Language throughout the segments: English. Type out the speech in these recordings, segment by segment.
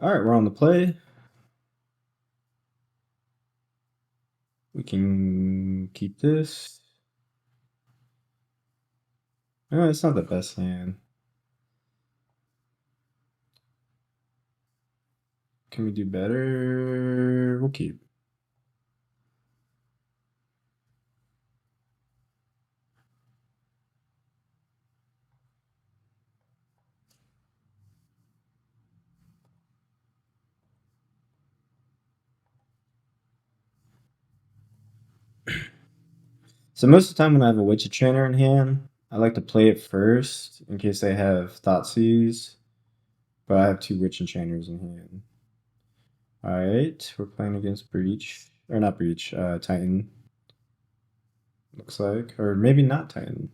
All right, we're on the play. We can keep this. No, it's not the best hand. Can we do better? We'll keep. So most of the time when I have a Witch Enchanter in hand, I like to play it first in case they have Thoughtseize. But I have two Witch Enchanters in hand. Alright, we're playing against Breach. Or not Breach, Titan. Looks like. Or maybe not Titan.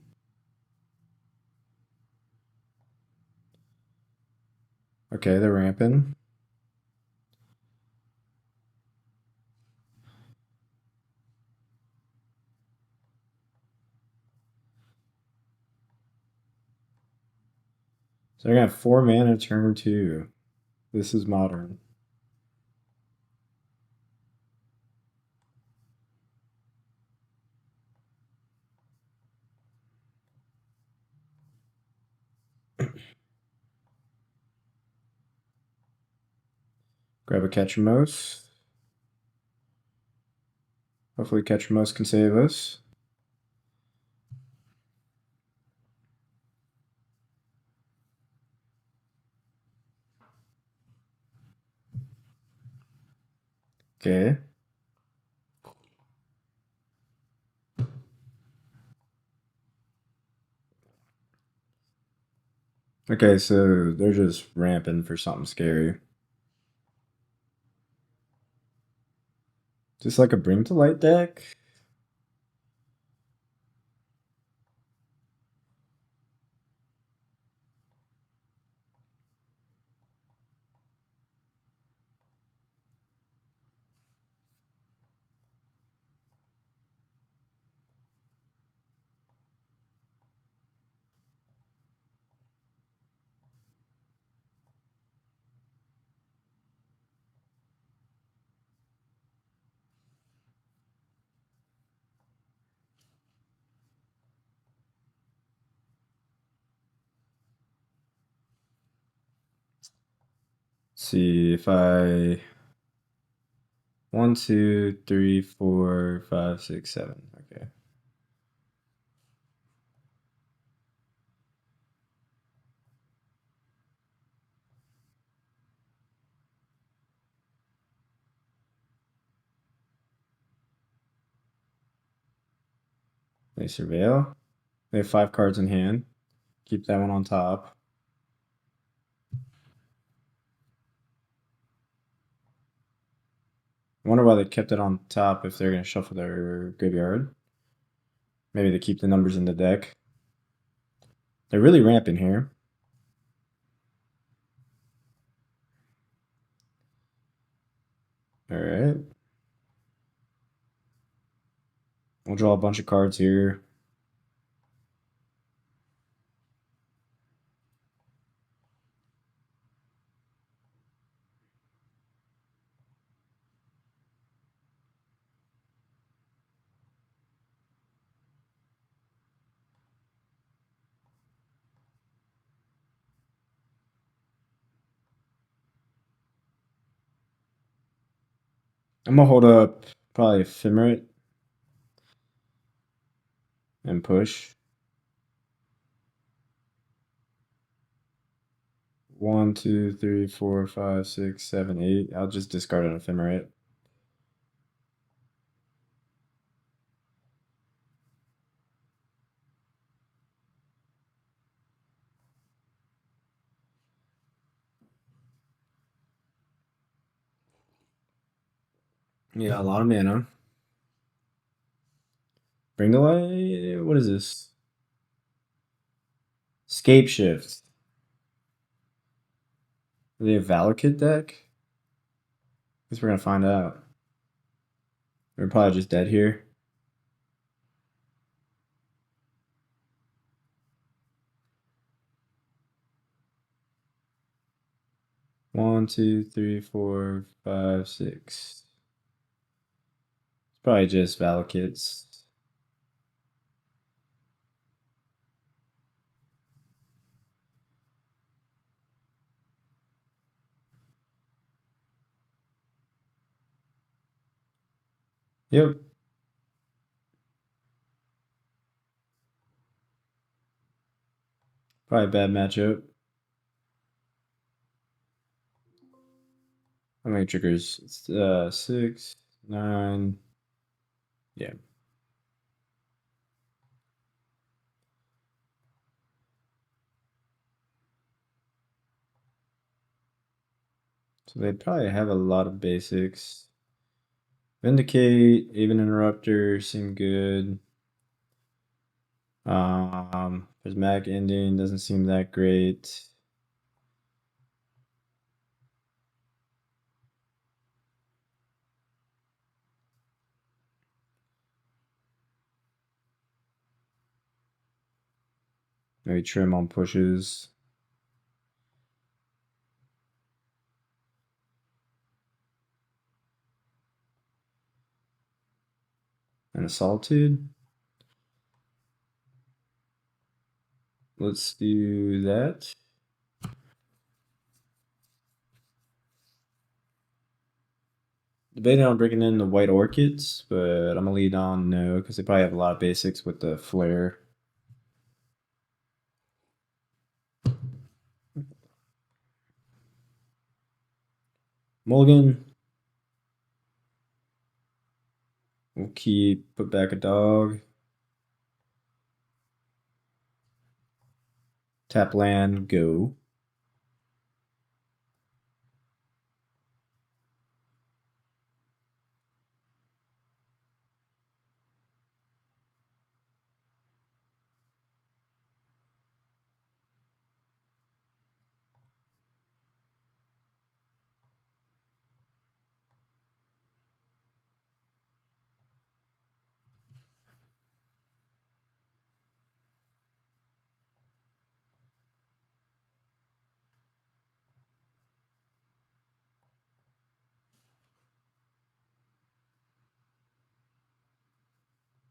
Okay, they're ramping. So they're gonna have 4 mana turn 2. This is modern. Grab a Ketramose. Hopefully Ketramose can save us. Okay. Okay, so they're just ramping for something scary. Just like a Bring to Light deck? Let's see if I 1, 2, 3, 4, 5, 6, 7. Okay. They surveil. They have 5 cards in hand. Keep that one on top. I wonder why they kept it on top if they're going to shuffle their graveyard. Maybe they keep the numbers in the deck. They're really ramping here. Alright. We'll draw a bunch of cards here. I'm gonna hold up probably Ephemerate and push. 1, 2, 3, 4, 5, 6, 7, 8. I'll just discard an Ephemerate. Yeah, a lot of mana. Bring the light. What is this? Scape Shift. Are they a Valakut deck? Guess we're gonna find out. We're probably just dead here. 1, 2, 3, 4, 5, 6. It's probably just Valakits. Yep. Probably a bad matchup. How many triggers? It's 6, 9. Yeah. So they probably have a lot of basics. Vindicate, even Interrupter seem good. Prismatic Ending doesn't seem that great. Maybe trim on pushes. And a Solitude. Let's do that. Debating on bringing in the White Orchids, but I'm gonna lead on no, because they probably have a lot of basics with the Flare. Mulligan. We'll put back a dog. Tap land, go.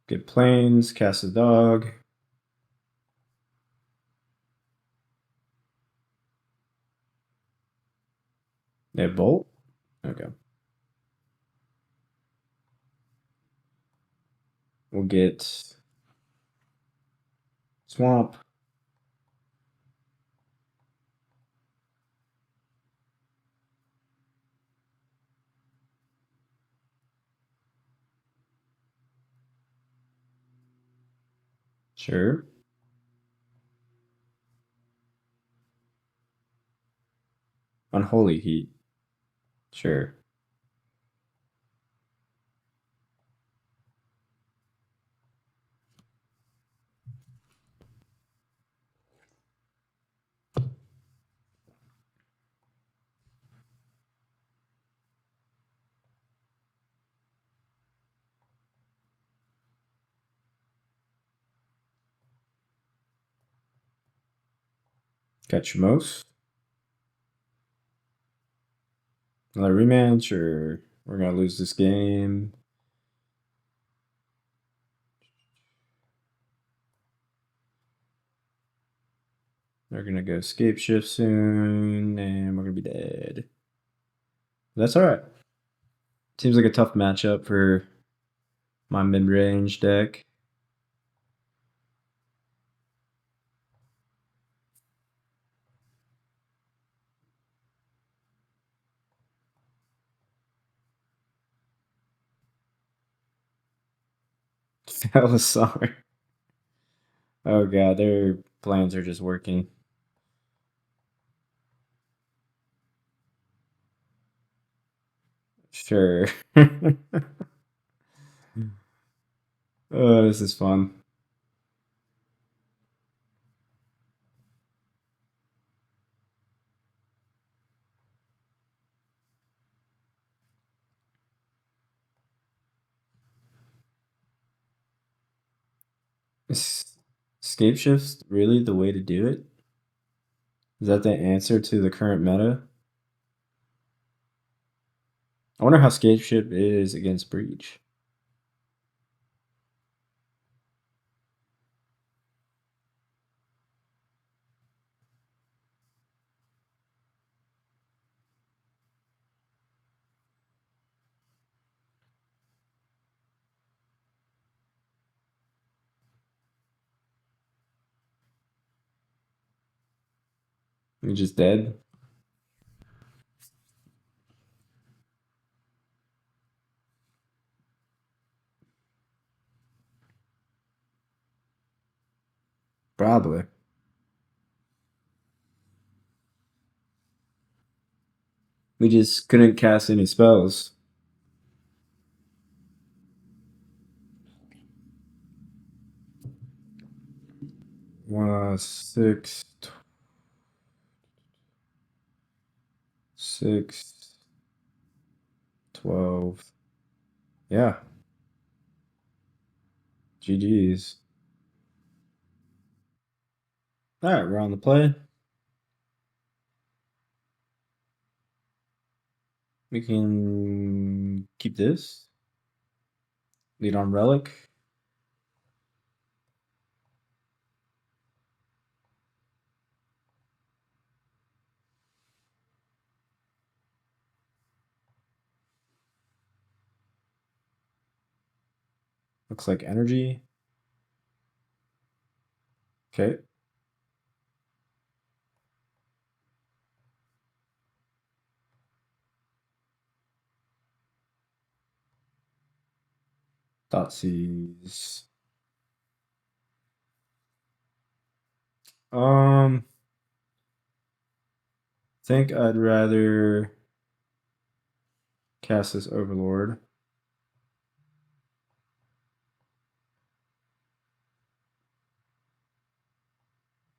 Get planes, cast a dog. They have bolt? Okay. We'll get swamp. Sure. Unholy Heat. Sure. Ketramose. Another rematch, or we're gonna lose this game. They're gonna go escape shift soon, and we're gonna be dead. That's all right. Seems like a tough matchup for my mid-range deck. That was sorry. Oh god, their plans are just working. Sure. Oh, this is fun. Is escape shift's really the way to do it? Is that the answer to the current meta? I wonder how Scapeship is against Breach. You just dead? Probably. We just couldn't cast any spells. 6, 6, 12. Yeah. GG's. All right, we're on the play. We can keep this. Lead on Relic. Looks like energy. Okay. Thoughtseize. Think I'd rather cast this Overlord.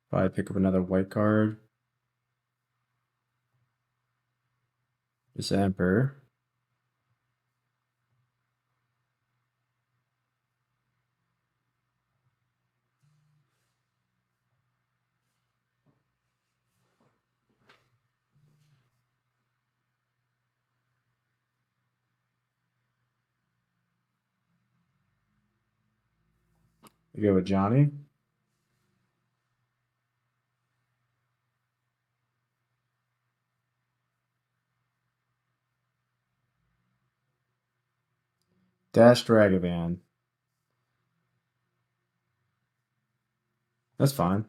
Probably pick up another white card. This Emperor. We go with Johnny. Dash Dragavan. That's fine.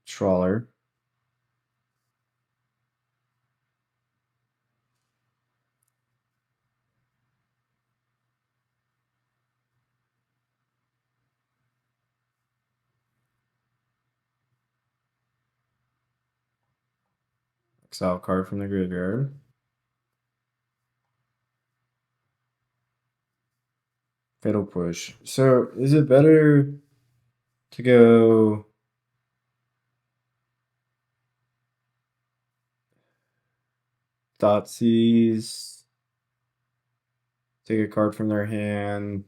Trawler. Exile card from the graveyard. Fatal Push. So is it better to go Thoughtseize, take a card from their hand?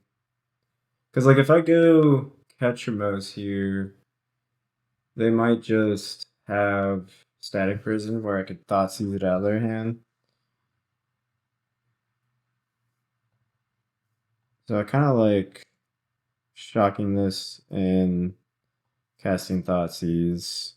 Because like if I go Ketramose here, they might just have Static Prison where I could Thoughtseize it out of their hand. So I kind of like shocking this and casting Thoughtseize.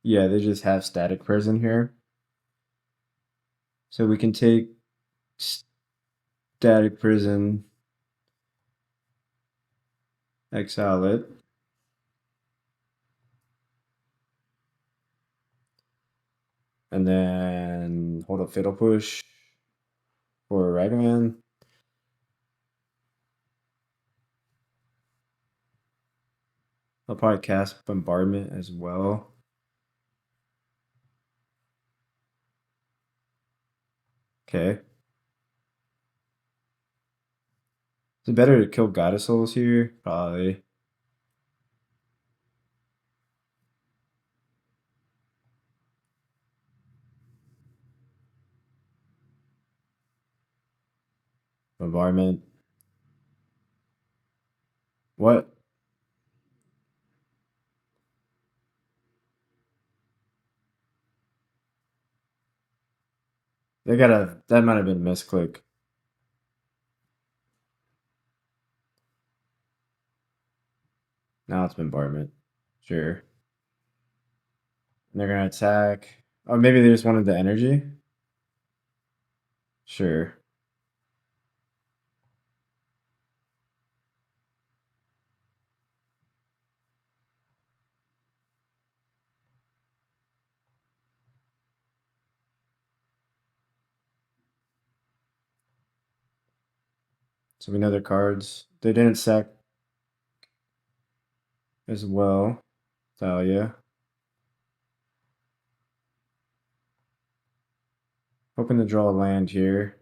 Yeah, they just have Static Prison here. So we can take Static Prison, exile it. And then hold up Fatal Push for Ragavan. I'll probably cast Bombardment as well. Okay. Is it better to kill Goddess Souls here? Probably. Bombardment. What? They gotta. That might have been a misclick. Now it's bombardment. Sure. And they're gonna attack. Oh, maybe they just wanted the energy? Sure. So we know their cards. They didn't sack as well. Thalia. Hoping to draw a land here.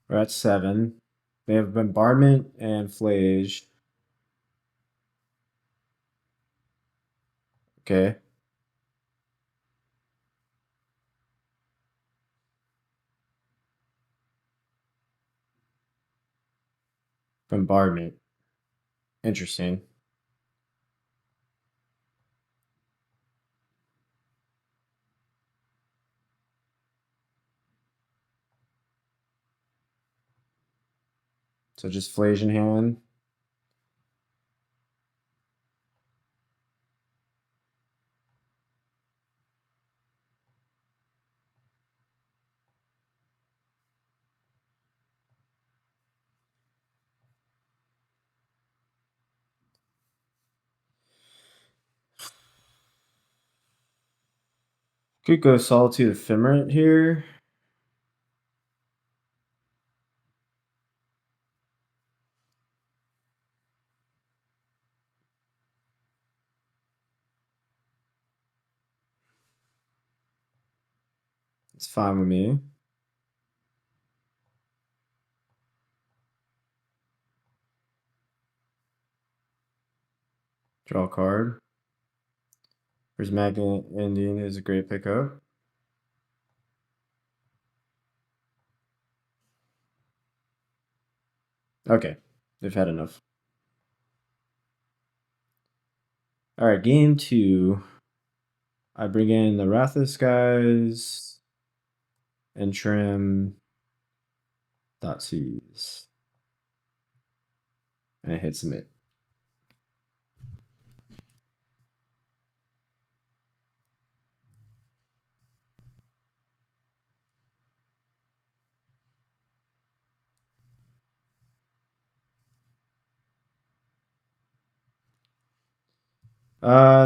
We're at 7. They have bombardment and flage. Okay. Bombardment. Interesting. So just flage in hand. Could go Solitude Ephemerate here. It's fine with me. Draw a card. Prismatic Ending is a great pickup. Okay, they've had enough. All right, game 2. I bring in the Wrath of the Skies and trim Thoughtseize. And I hit submit.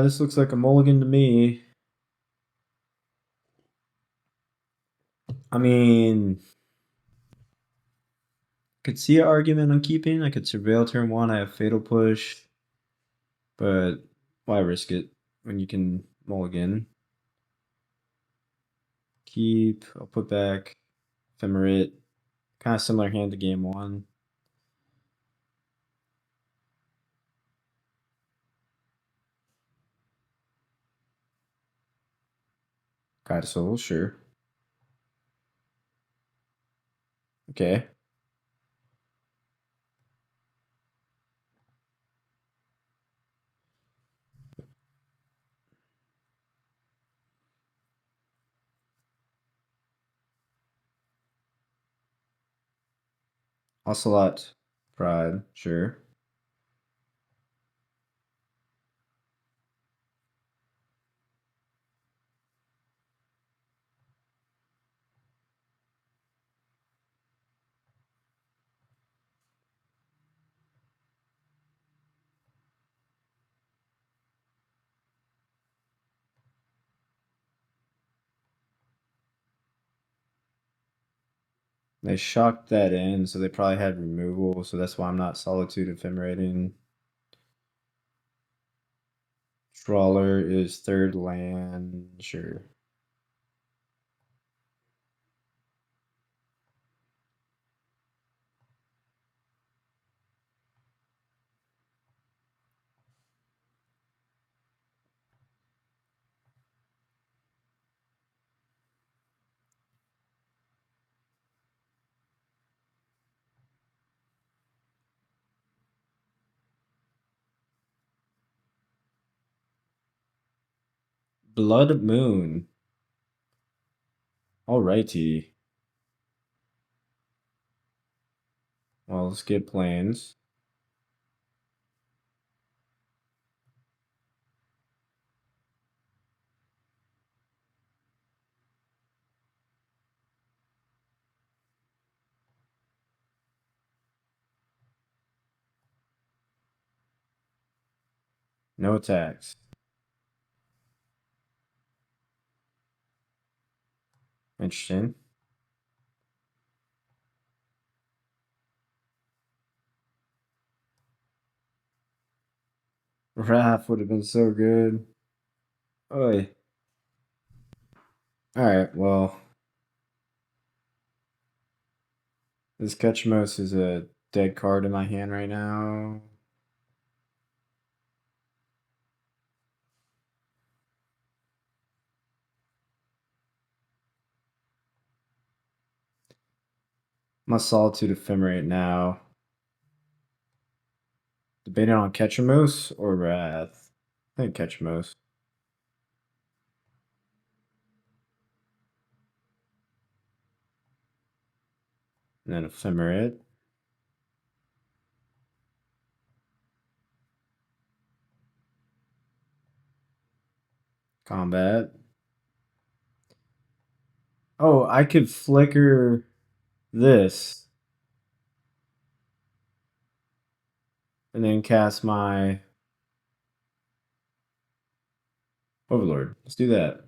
This looks like a mulligan to me. I mean, could see an argument on keeping. I could surveil turn 1. I have fatal push, but why risk it when you can mulligan? Keep. I'll put back Ephemerate. Kind of similar hand to game 1. Guide Soul, sure. Okay. Ocelot Pride, sure. They shocked that in, so they probably had removal, so that's why I'm not Solitude Ephemerating. Trawler is third land, sure. Blood Moon. Alrighty. Well, let's get planes. No attacks. Interesting. Wrath would have been so good. Oi. Alright, well. This Ketramose is a dead card in my hand right now. My Solitude Ephemerate now. Debating on Ketramose or Wrath. I think Ketramose. And then Ephemerate. Combat. Oh, I could flicker this. And then cast my Overlord. Let's do that.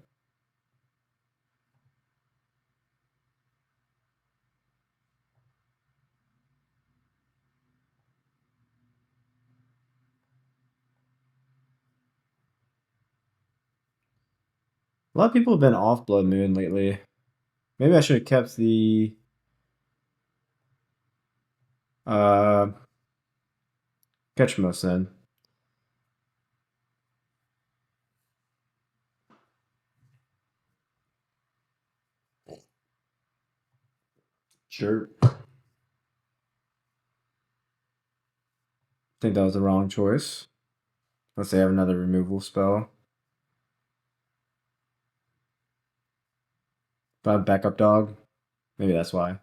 A lot of people have been off Blood Moon lately. Maybe I should have kept the Ketramose then. Sure. Think that was the wrong choice. Unless they have another removal spell. But backup dog. Maybe that's why.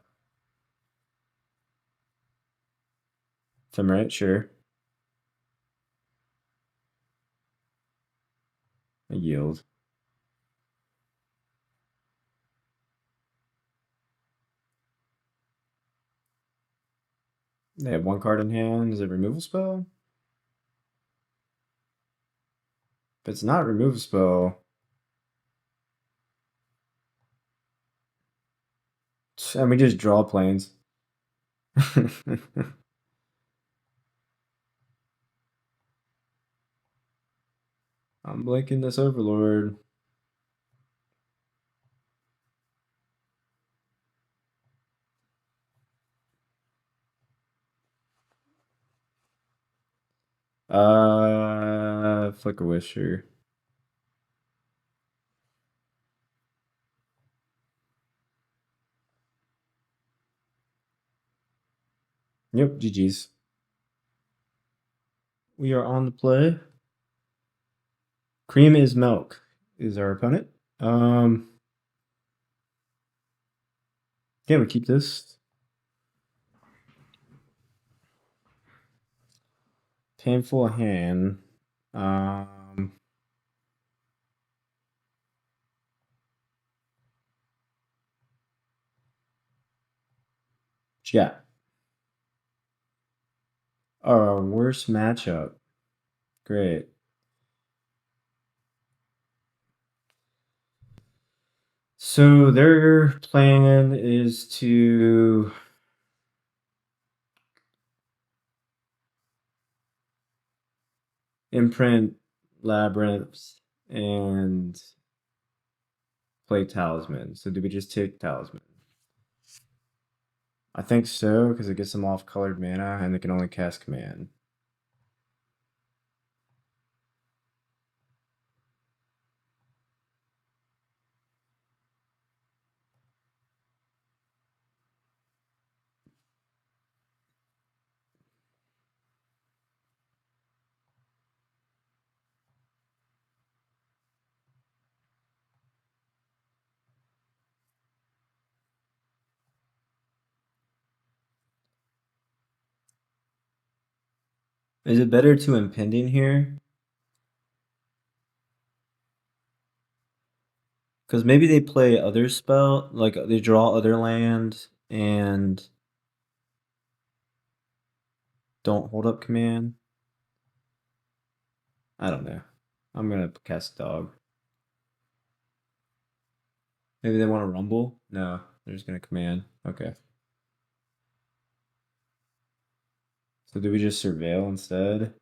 Ephemerate, sure. A yield. They have one card in hand. Is it removal spell? If it's not removal spell, and we just draw planes. I'm blinking this Overlord. Flicker Wisher. Yep, GG's. We are on the play. Cream is milk is our opponent. Yeah, we keep this. Painful hand. What you got? Our worst matchup. Great. So their plan is to imprint labyrinths and play talisman. So do we just take talisman? I think so, because it gets them off colored mana and they can only cast command. Is it better to impending here? Because maybe they play other spell, like they draw other land and don't hold up command. I don't know. I'm gonna cast dog. Maybe they want to rumble? No, they're just gonna command. Okay. So do we just surveil instead?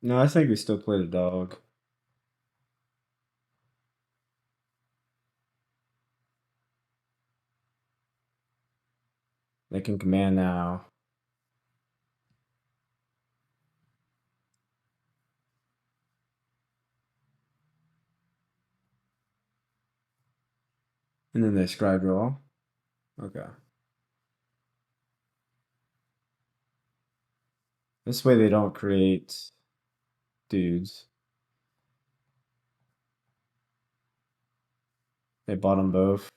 No, I think we still play the dog. They can command now. And then they scry draw. Okay. This way they don't create dudes. They bottom both.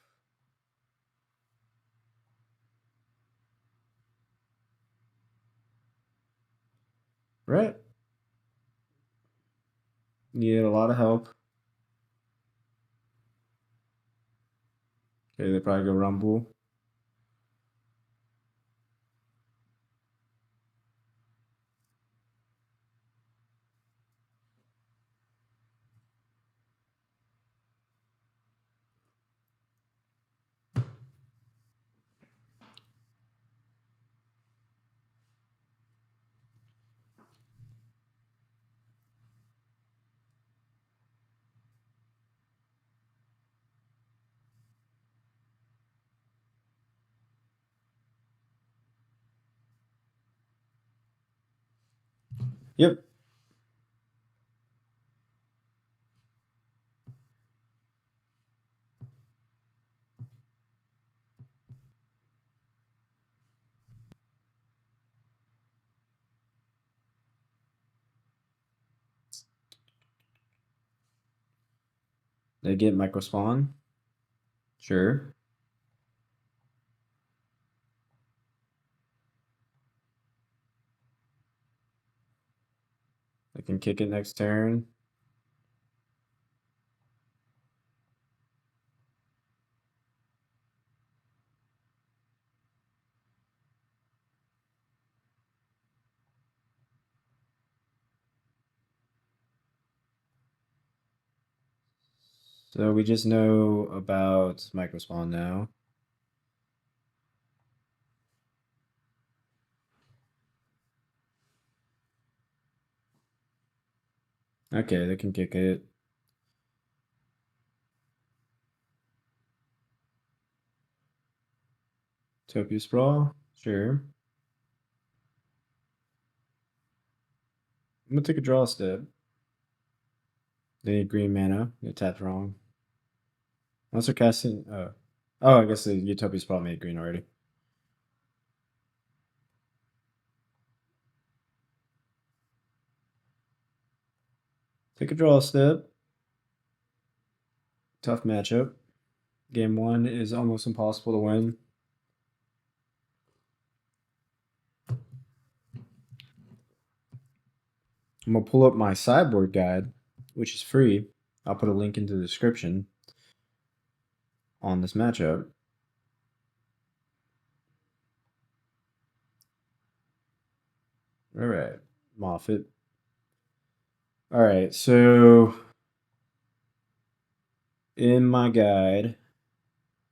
Right. Need a lot of help. Okay, they probably go rumble. Yep. They get micro spawn. Sure. They can kick it next turn. So we just know about micro spawn now. Okay, they can kick it. Topia Sprawl? Sure. I'm gonna take a draw step. They need green mana. They tapped wrong. Unless they're casting. Oh, I guess the Utopia Sprawl made green already. Take a draw step. Tough matchup. Game 1 is almost impossible to win. I'm gonna pull up my sideboard guide, which is free. I'll put a link into the description. on this matchup. All right, Moffat. All right, so in my guide,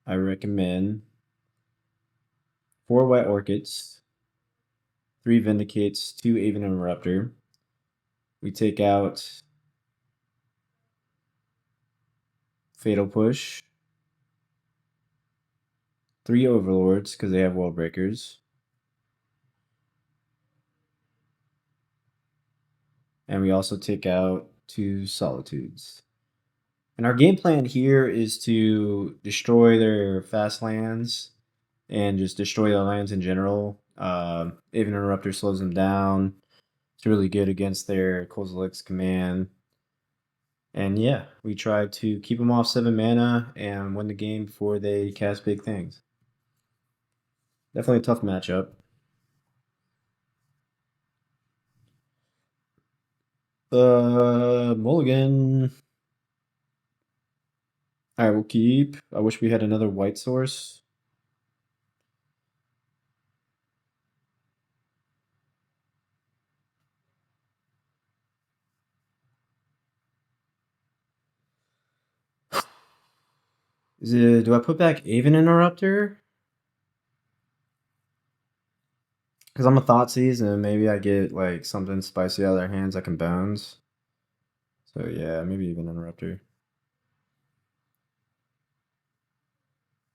I recommend 4 White Orchids, 3 Vindicates, 2 Aven Interrupter. We take out Fatal Push, 3 Overlords because they have Wall Breakers, and we also take out 2 Solitudes. And our game plan here is to destroy their fast lands and just destroy their lands in general. Aven Interrupter slows them down. It's really good against their Kozilek's command. And yeah, we try to keep them off 7 mana and win the game before they cast big things. Definitely a tough matchup. Mulligan. Alright, we'll keep. I wish we had another white source. Do I put back Aven Interrupter? Because I'm a Thoughtseize and maybe I get like something spicy out of their hands like in Bones. So yeah, maybe Aven Interrupter.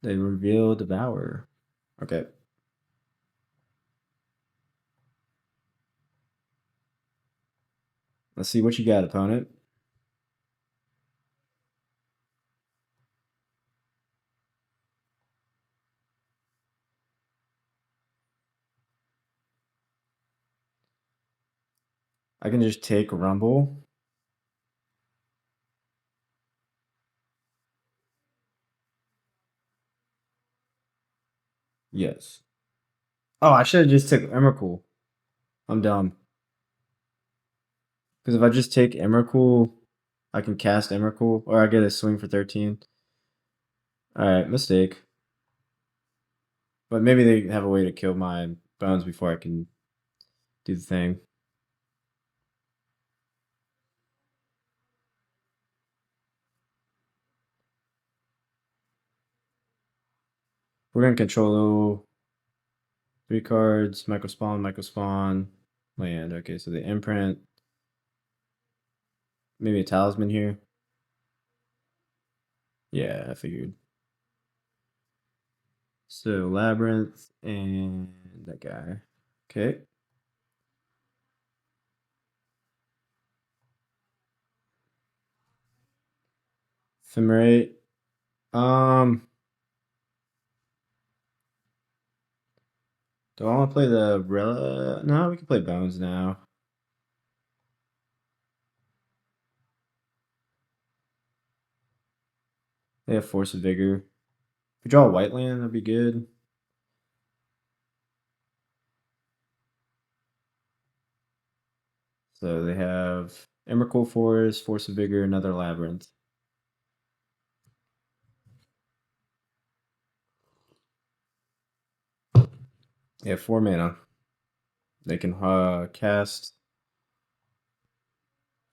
They reveal Devour. Okay. Let's see what you got, opponent. I can just take Rumble. Yes. Oh, I should have just took Emrakul. I'm dumb. Because if I just take Emrakul, I can cast Emrakul, or I get a swing for 13. Alright, mistake. But maybe they have a way to kill my Bones before I can do the thing. We're going to control 3 cards, Microspawn, land. Okay, so the imprint. Maybe a talisman here. Yeah, I figured. So Labyrinth and that guy. Okay. Ephemerate. Do I want to play the Rella? No, we can play Bones now. They have Force of Vigor. If we draw a white land, that'd be good. So they have Emrakul Forest, Force of Vigor, another Labyrinth. They have 4 mana. They can cast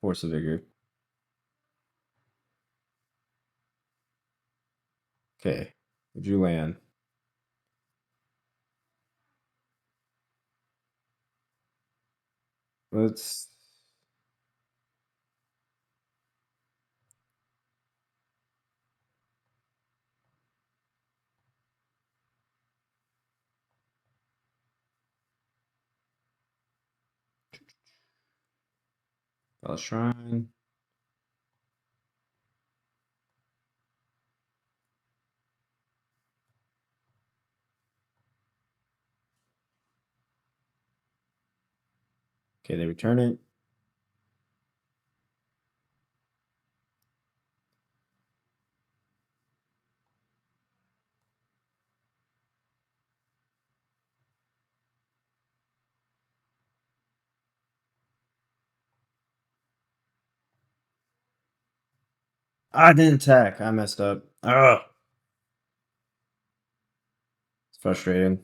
Force of Vigor. Okay. We drew land. Let's. Shrine. Okay, they return it. I didn't attack. I messed up. Ugh. Frustrating.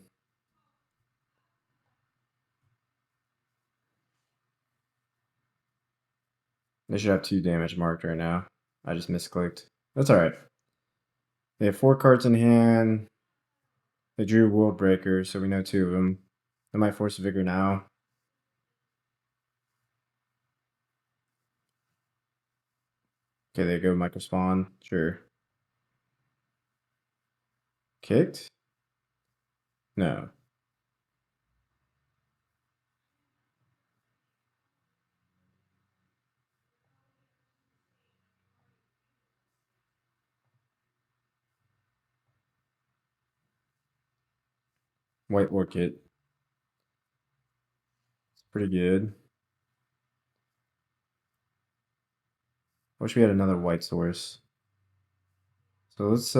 They should have 2 damage marked right now. I just misclicked. That's alright. They have 4 cards in hand. They drew World Breaker, so we know 2 of them. They might force a Vigor now. Okay, they go Micro Spawn. Sure. Kicked? No. White Orchid. It's pretty good. Wish we had another white source. So let's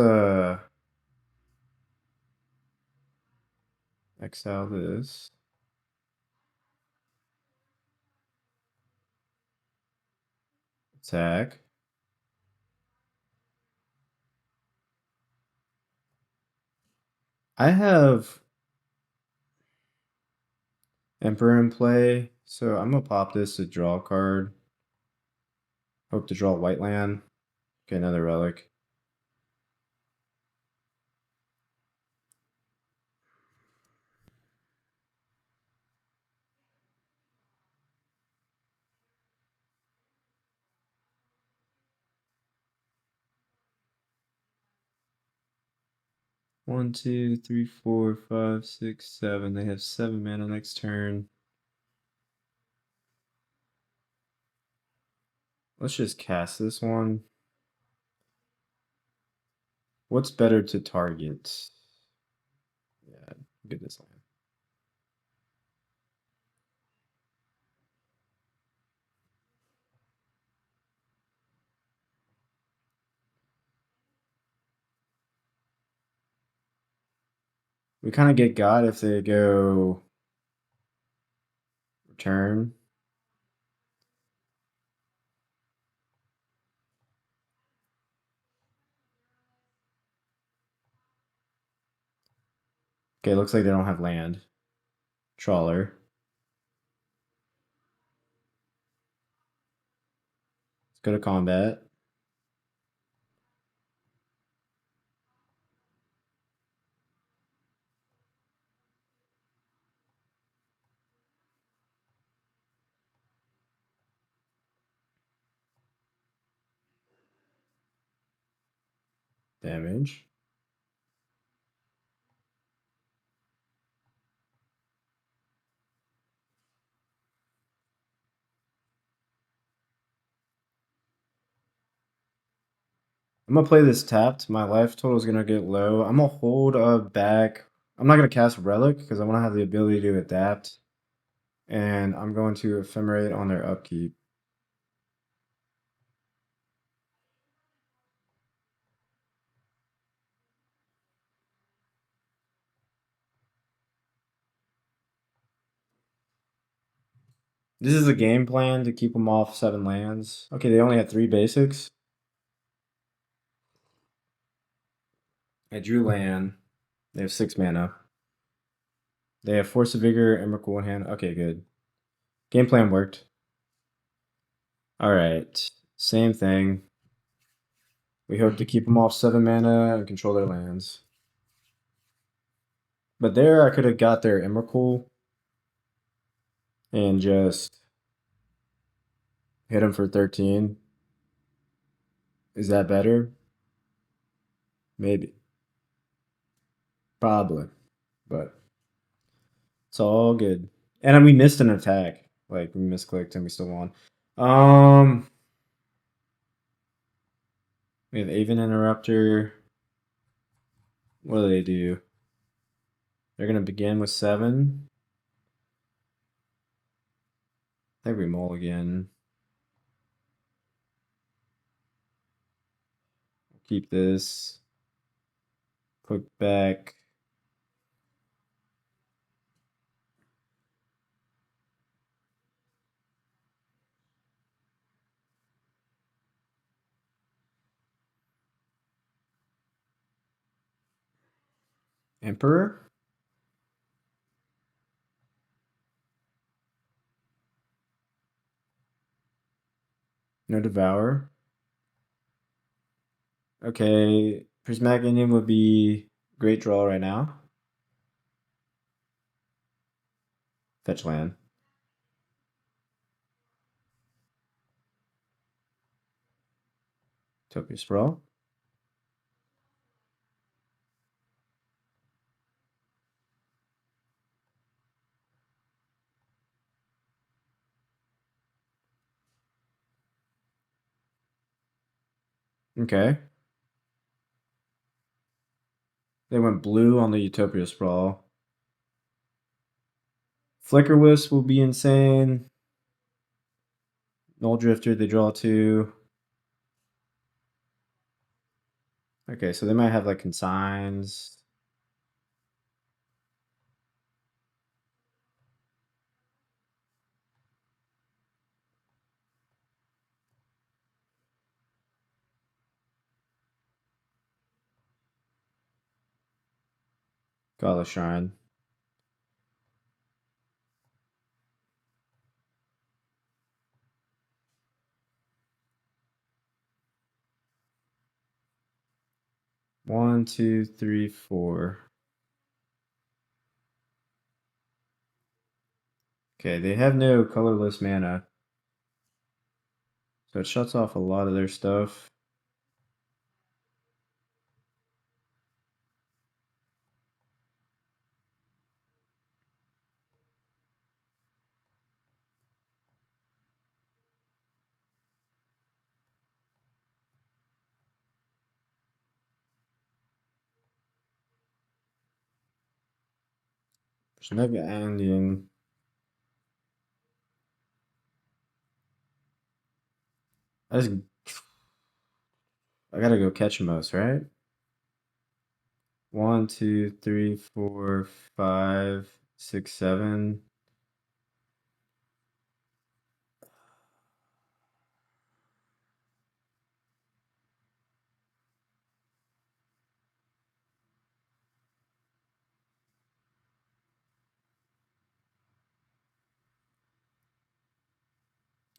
exile this. Attack. I have Emperor in play, so I'm gonna pop this to draw a card. Hope to draw a white land. Okay, another relic. One, two, three, four, five, six, seven. They have 7 mana next turn. Let's just cast this one. What's better to target? Yeah, get this land. We kind of get got if they go return. Okay, looks like they don't have land. Trawler. Let's go to combat. Damage. I'm gonna play this tapped. My life total is gonna get low. I'm gonna hold back. I'm not gonna cast Relic because I want to have the ability to adapt. And I'm going to Ephemerate on their upkeep. This is a game plan to keep them off 7 lands. Okay, they only had 3 basics. I drew land. They have 6 mana. They have Force of Vigor, Emrakul in hand. Okay, good. Game plan worked. Alright, same thing. We hope to keep them off 7 mana and control their lands. But there I could have got their Emrakul and just hit them for 13. Is that better? Maybe. Probably. But it's all good. And we missed an attack. Like, we misclicked and we still won. We have Aven Interrupter. What do they do? They're going to begin with 7. I think we mulligan. Keep this. Click back. Emperor? No Devour. Okay, Prismatic Indian would be great draw right now. Fetch land. Utopia Sprawl. Okay. They went blue on the Utopia Sprawl. Flicker Wisp will be insane. Null Drifter, they draw two. Okay, so they might have like consigns. Godless Shrine. One, two, three, four. Okay, they have no colorless mana. So it shuts off a lot of their stuff. There's Mega Ending. I gotta go Ketramose, right? One, two, three, four, five, six, seven.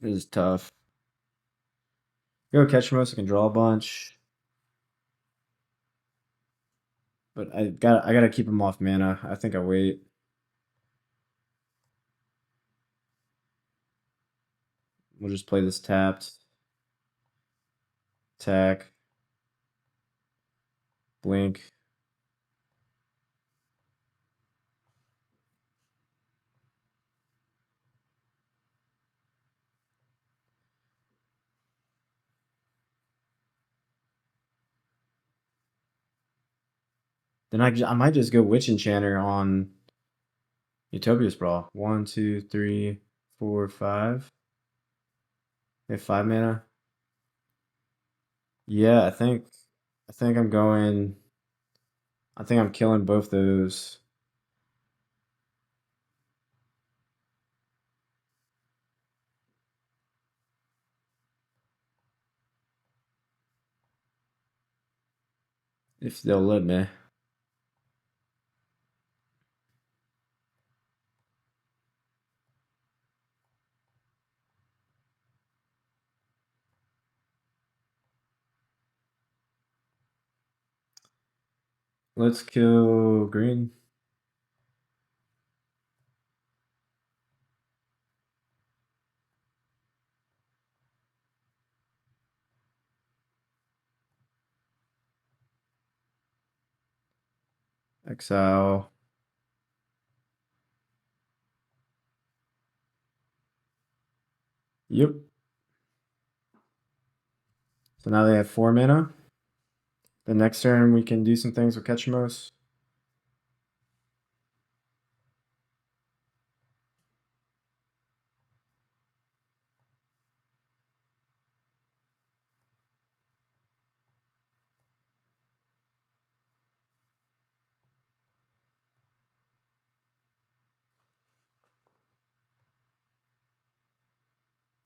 This is tough. Go Ketramose, I can draw a bunch. But I gotta keep him off mana. I think I wait. We'll just play this tapped. Attack. Blink. Then I might just go Witch Enchanter on Utopia Sprawl. One, two, three, four, five. They have 5 mana. Yeah, I think I'm going. I think I'm killing both those. If they'll let me. Let's kill green. Exile. Yep. So now they have 4 mana. The next turn we can do some things with Ketramose.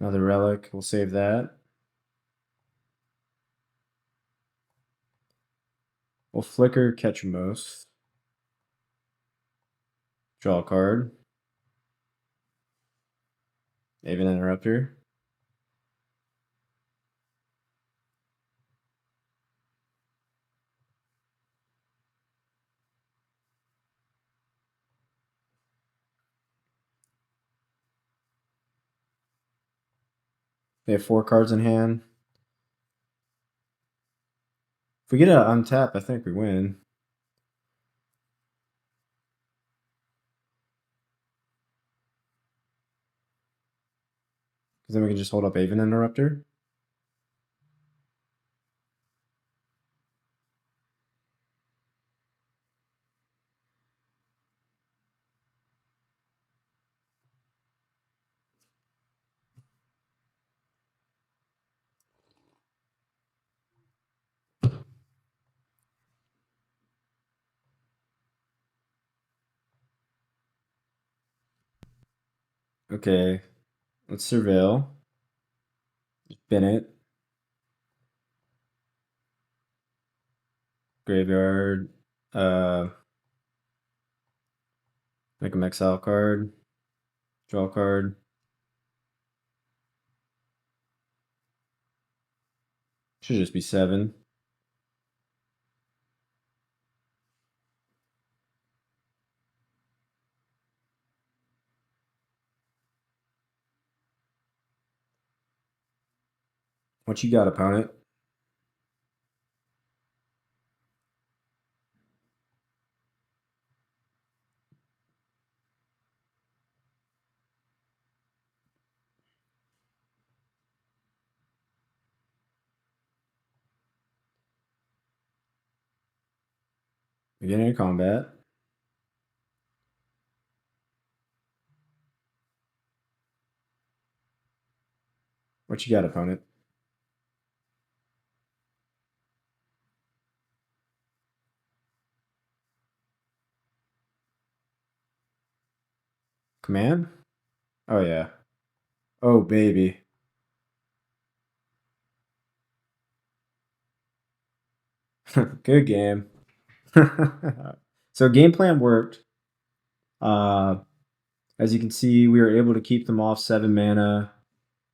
Another relic. We'll save that. We'll flicker Ketramose. Draw a card. Maven Interrupter. They have 4 cards in hand. If we get an untap, I think we win. Because then we can just hold up Aven Interrupter. Okay, let's surveil. Bennett. Graveyard. Make him exile card. Draw card. Should just be 7. What you got, opponent? Beginning of combat. What you got, opponent? Command? Oh, yeah. Oh, baby. Good game. So game plan worked. As you can see, we were able to keep them off 7 mana.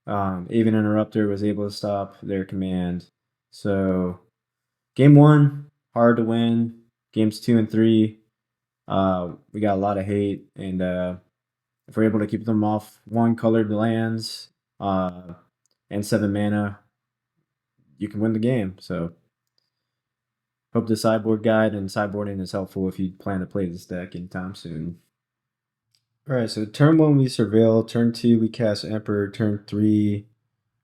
Aven Interrupter was able to stop their command. So game 1, hard to win. Games 2 and 3, we got a lot of hate. And if we're able to keep them off 1 colored lands and 7 mana, you can win the game. So hope the sideboard guide and sideboarding is helpful if you plan to play this deck anytime soon. Alright, so turn 1 we surveil, turn 2 we cast Emperor, turn 3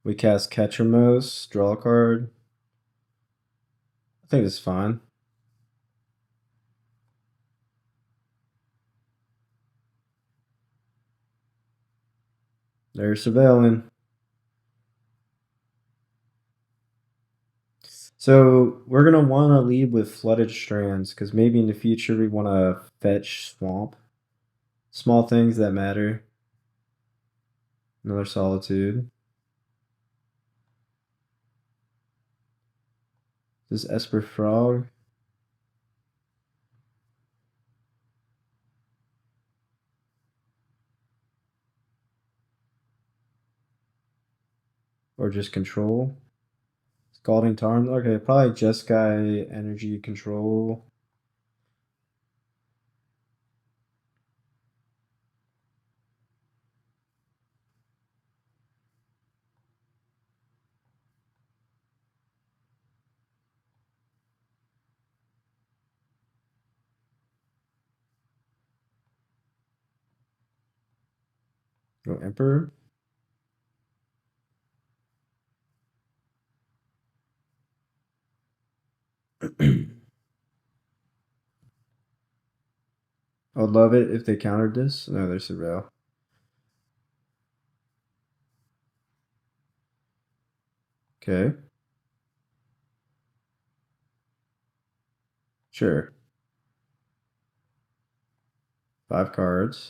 we cast Ketramose, draw a card. I think it's fine. They're surveilling. So we're gonna want to lead with Flooded Strands, because maybe in the future we want to fetch Swamp. Small things that matter. Another Solitude. This Esper Frog. Or just Control. Scalding Tarn. Okay, probably Jeskai Energy Control. Go Emperor. I'd love it if they countered this. No, they're surveil. Okay. Sure. 5 cards.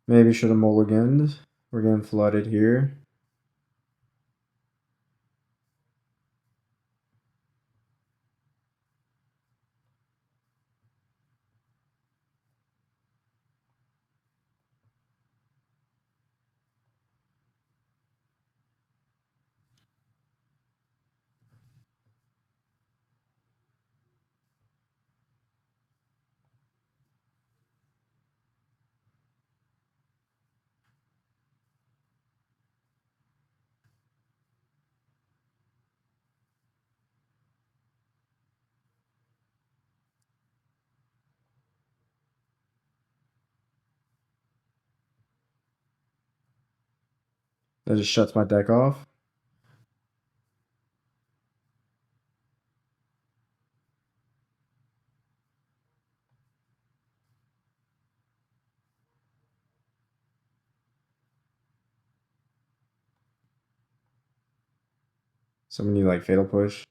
Maybe should have mulliganed. We're getting flooded here. That just shuts my deck off. So we need like Fatal Push.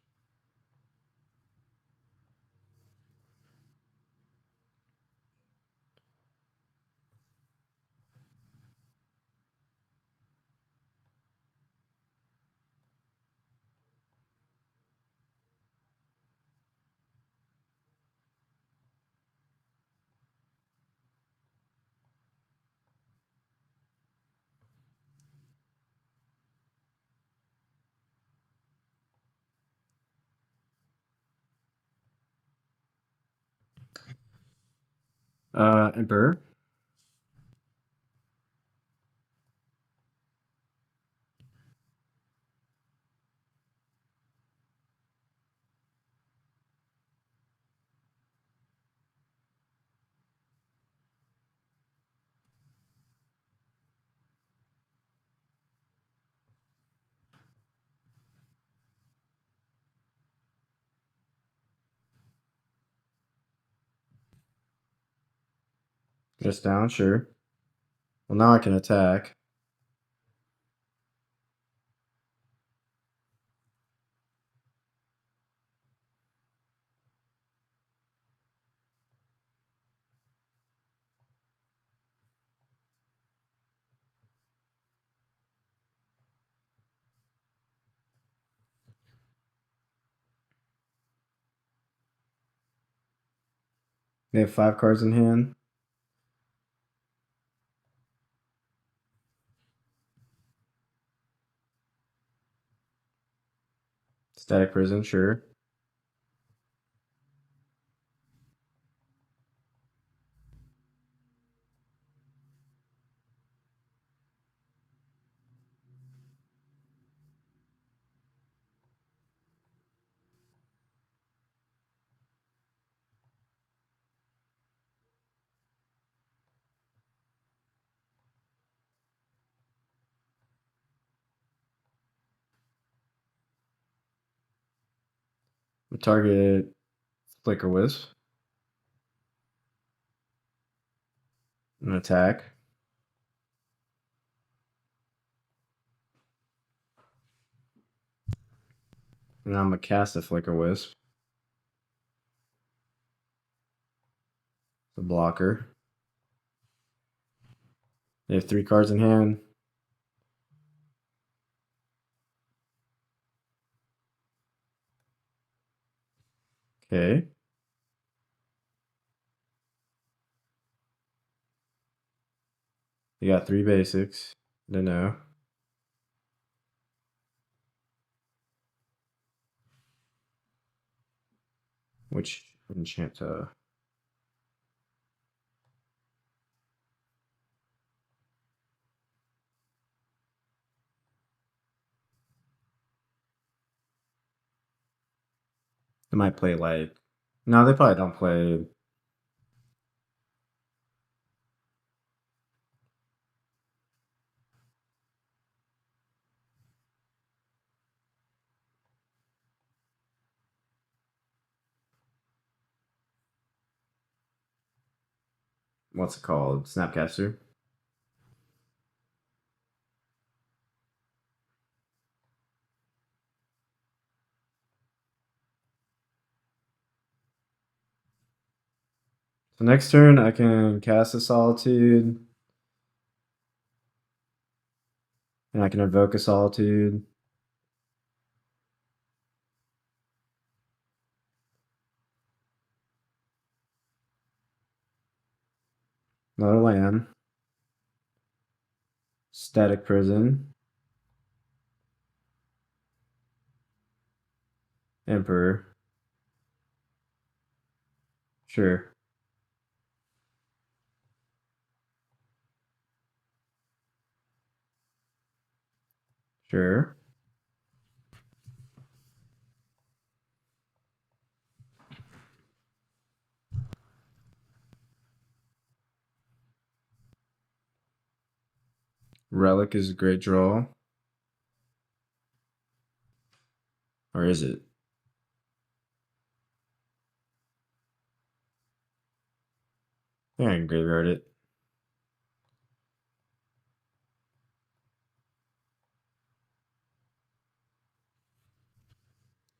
Emperor. Just down, sure. Well, now I can attack. They have 5 cards in hand. Static Prison, sure. Target Flicker Wisp. An attack. And I'm gonna cast a Flicker Wisp. The blocker. They have 3 cards in hand. Okay. You got 3 basics. Don't know. Which enchant they might play like no, they probably don't play. What's it called? Snapcaster. So next turn I can cast a Solitude. And I can invoke a Solitude. Another land. Static Prison. Emperor. Sure. Sure. Relic is a great draw. Or is it? I think I can graveyard it.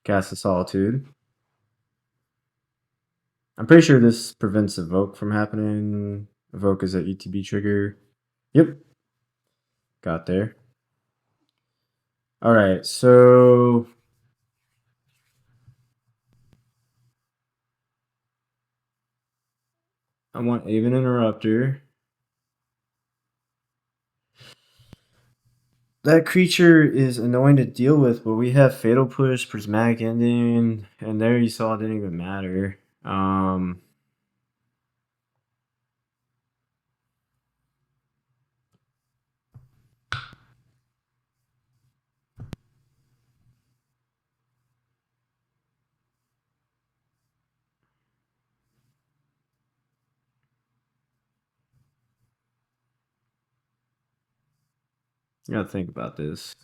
Cast of Solitude. I'm pretty sure this prevents Evoke from happening. Evoke is an ETB trigger. Yep. Got there. Alright, so I want Aven Interrupter. That creature is annoying to deal with, but we have Fatal Push, Prismatic Ending, and there you saw it didn't even matter. You gotta think about this.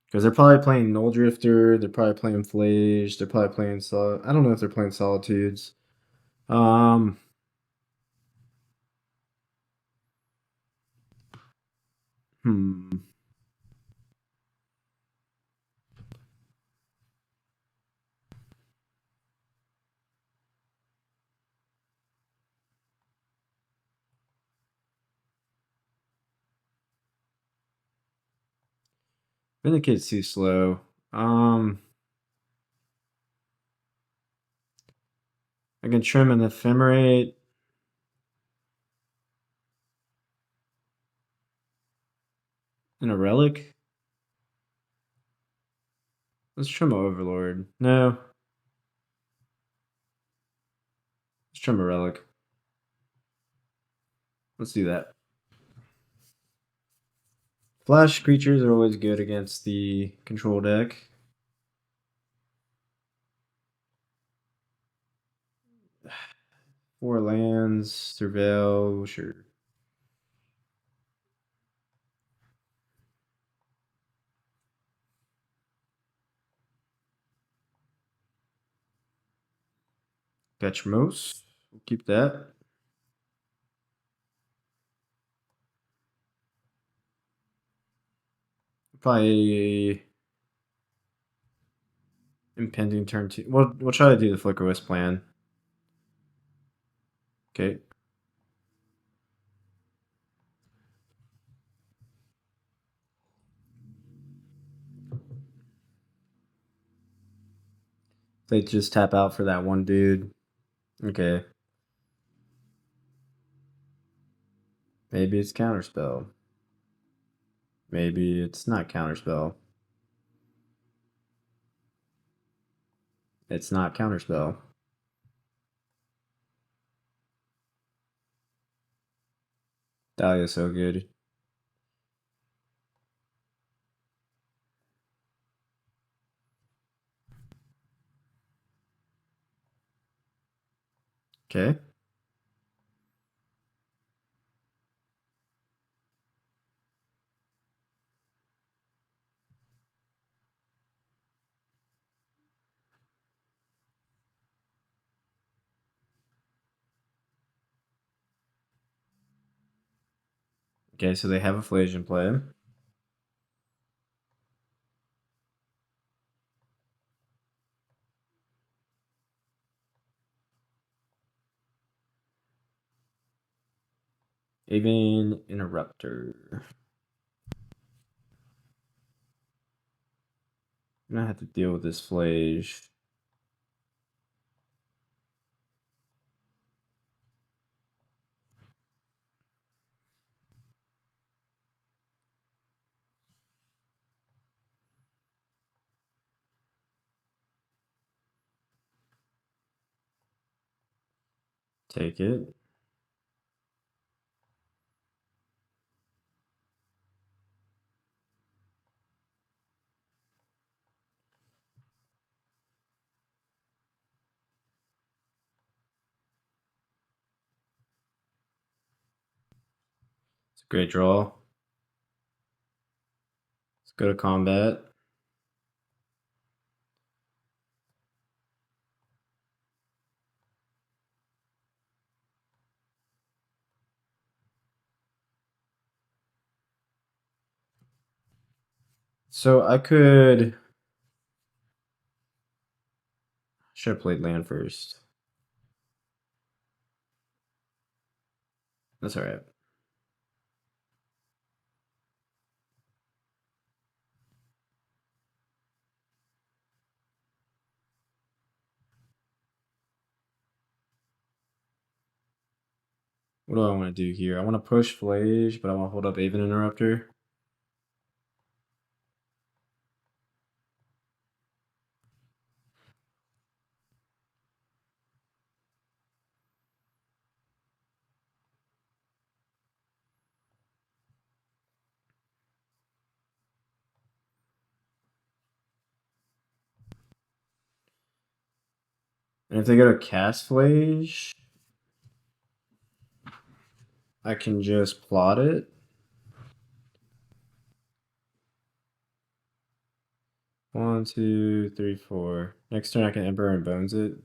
Because they're probably playing Null Drifter, they're probably playing Flage, they're probably playing I don't know if they're playing Solitudes. Hmm. Vindicate's too slow. I can trim an Ephemerate. And a Relic? Let's trim a Overlord. No. Let's trim a Relic. Let's do that. Flash creatures are always good against the control deck. Four lands, Surveil, sure. Ketramose. We'll keep that. Probably impending turn 2. We'll try to do the Flicker Wisp plan. Okay. They just tap out for that one dude. Okay. Maybe it's Counterspell. Maybe it's not Counterspell. It's not Counterspell. Dahlia's so good. Okay. Okay, so they have a Flage in play. Aven Interrupter. I'm gonna have to deal with this Flage. Take it. It's a great draw. Let's go to combat. So I could. Should have played land first. That's alright. What do I want to do here? I want to push Flage, but I want to hold up Aven Interrupter. And if they go to cast Flage, I can just plot it. 1, 2, 3, 4. Next turn I can Emperor and Bones it.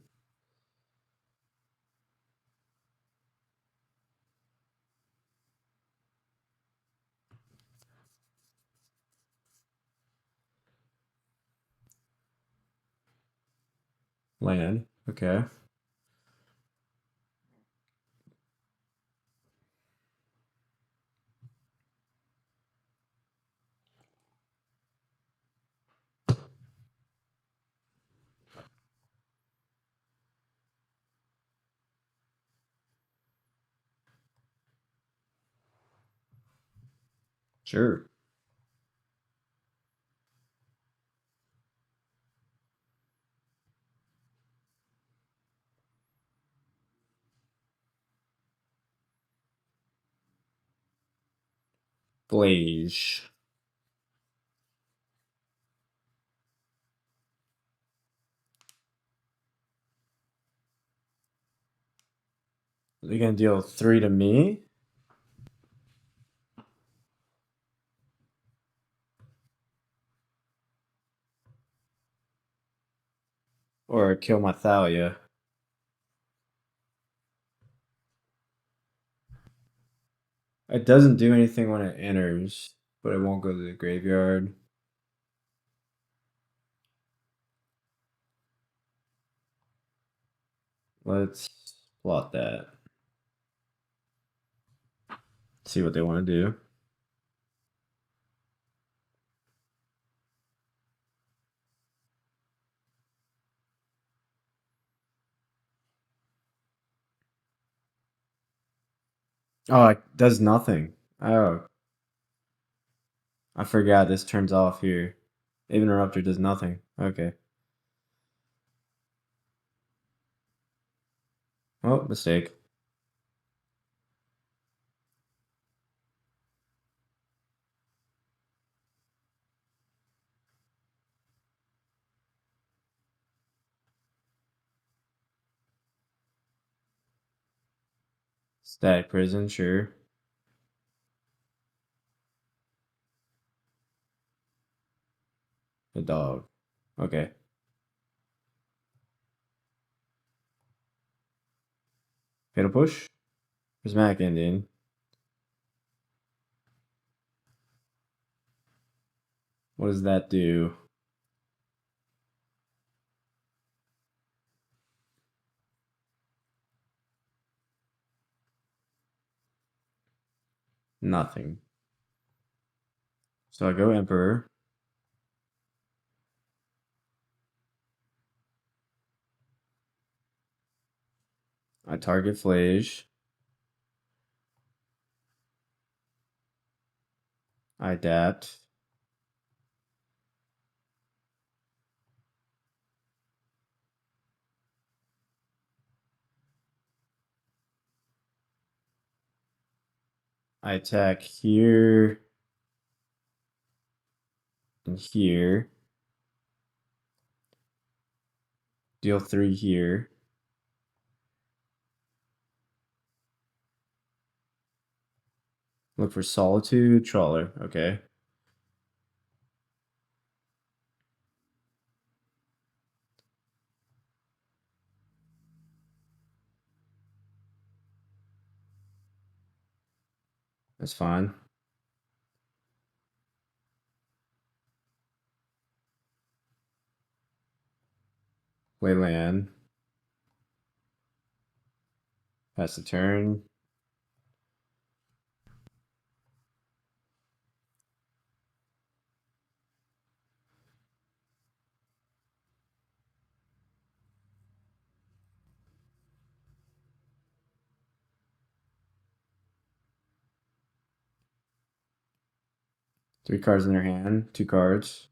Land. Okay. Sure. Flage. Are they gonna deal 3 to me? Or kill my Thalia? It doesn't do anything when it enters, but it won't go to the graveyard. Let's plot that. See what they want to do. Oh, it does nothing. Oh, I forgot this turns off here. Even Interrupter does nothing. Okay. Oh, mistake. Static Prison, sure. The dog. Okay. Fatal Push? Prismatic Ending. What does that do? Nothing. So I go Emperor. I target Flage. I adapt. I attack here and here. Deal 3 here. Look for Solitude. Trawler. Okay. That's fine. Play land. Pass the turn. Three cards in their hand. Two cards.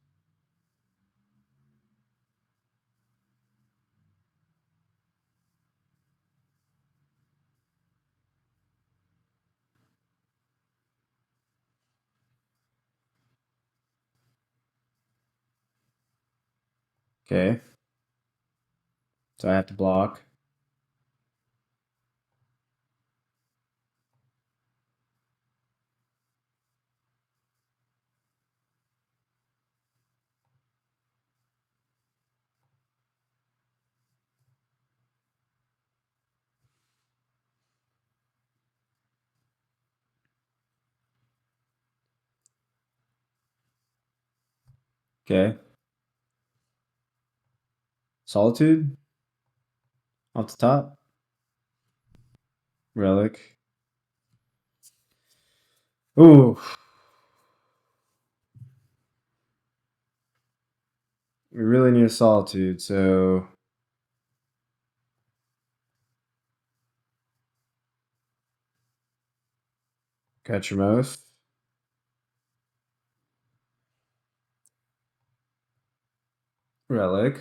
Okay. So I have to block. Okay. Solitude. Off the top. Relic. Ooh. We really need a solitude, so Ketramose. Relic.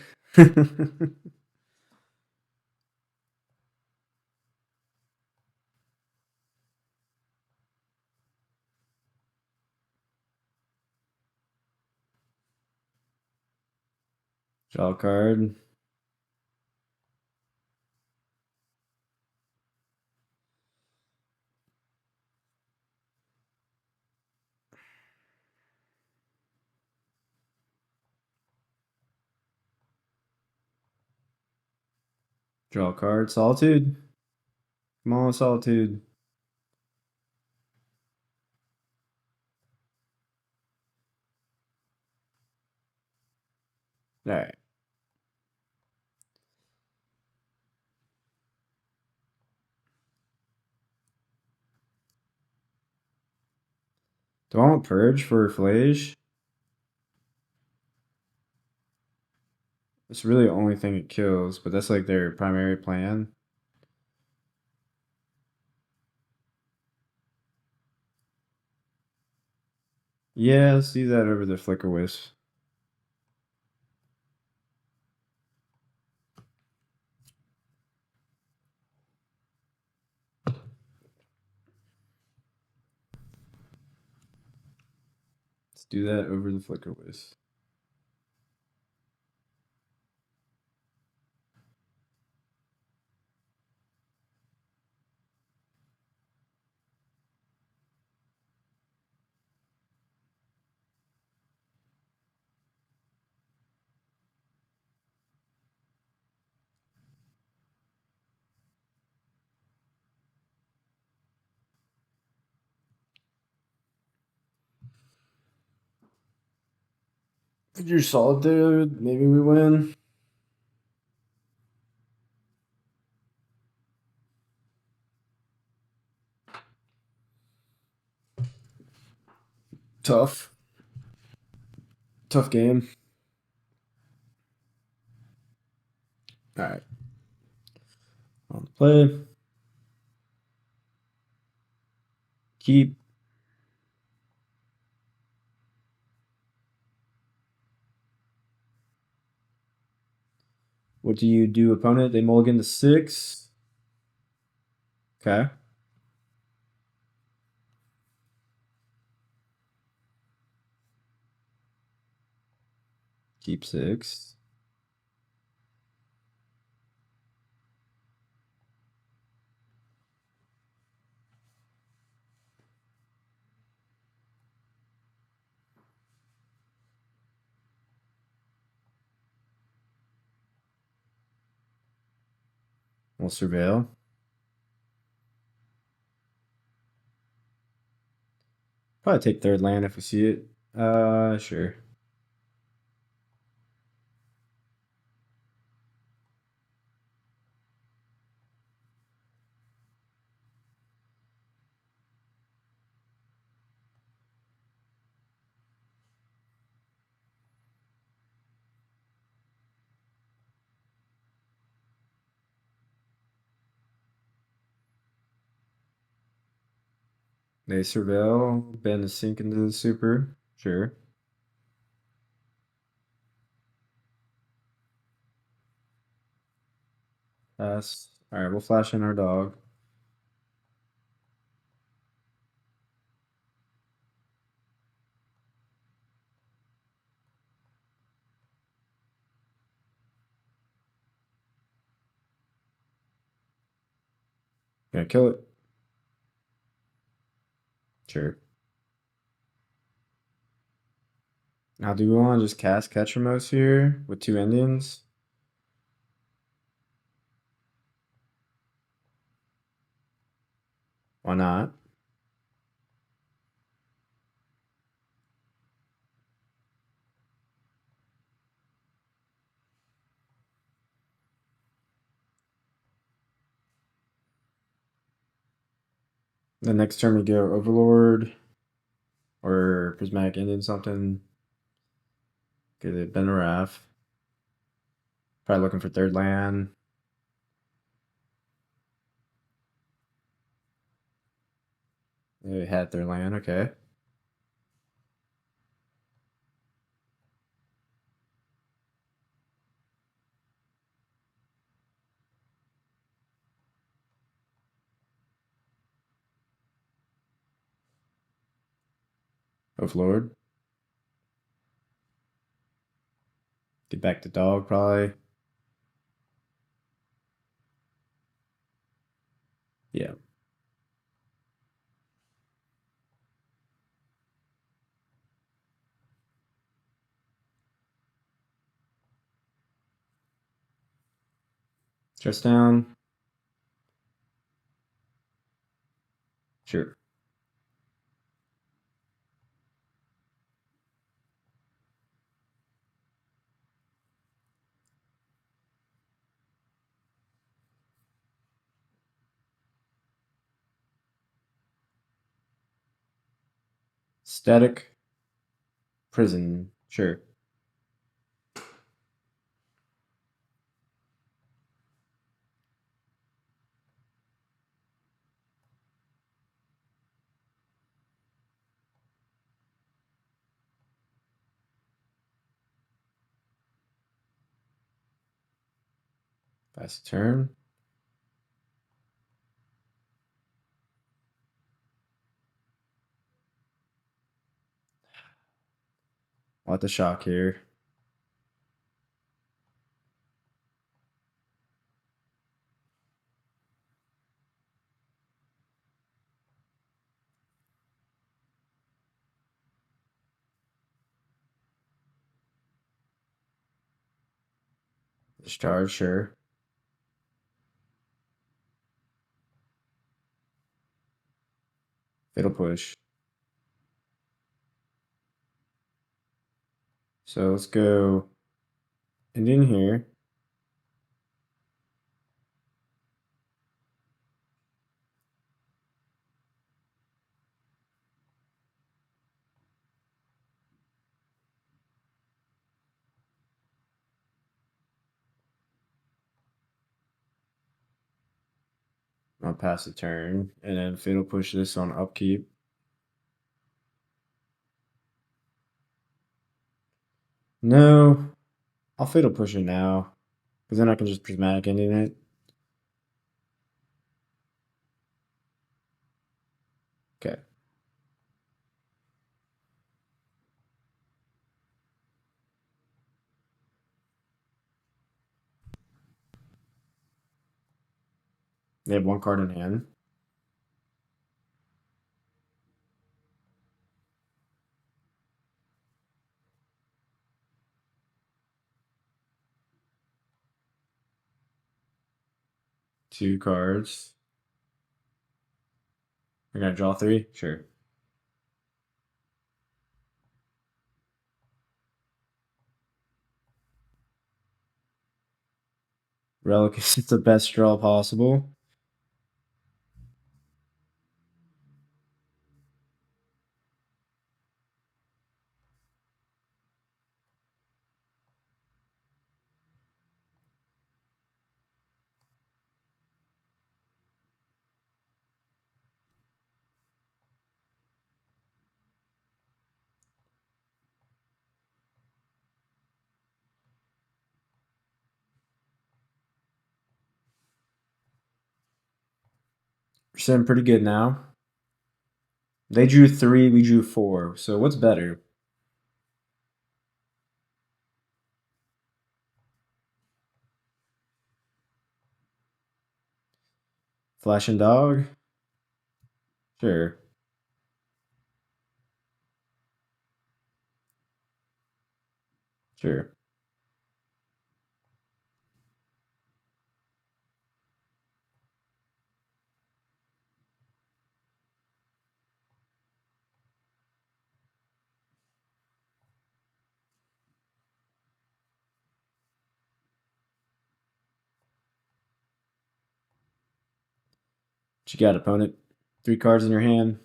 Draw a card. Draw a card. Solitude. Come on, Solitude. Alright. Do I want Purge for Flage? It's really the only thing it kills, but that's like their primary plan. Yeah, let's do that over the Flicker Wisp. Let's do that over the Flicker Wisp. If you're solid, dude, maybe we win. Tough. Tough game. Alright. On the play. Keep. What do you do, opponent? They mulligan to 6. Okay. Keep 6. We'll surveil. Probably take third land if we see it. Sure. They surveil, bend the sink into the super. Sure. Pass. Alright, we'll flash in our dog. Gonna kill it. Sure. Now, do we want to just cast Ketramose here with 2 Indians? Why not? The next turn we go Overlord or Prismatic Indian something. Get it, Benaraf. Probably looking for third land. They had their land, okay. Overlord. Get back to dog, probably. Yeah. Just down. Sure. Static prison. Sure. Fast turn. Want the shock here. Discharge, sure. Fatal push. So let's go Indian here. I'll pass the turn. And then fatal push this on upkeep. No. I'll fatal push it now. Because then I can just prismatic Indian it. Okay. They have 1 card in hand. Two cards. We're gonna draw 3? Sure. Relic is the best draw possible. We're sitting pretty good now. They drew 3, we drew 4. So what's better? Flashing dog? Sure. Sure. What you got, opponent? 3 cards in your hand.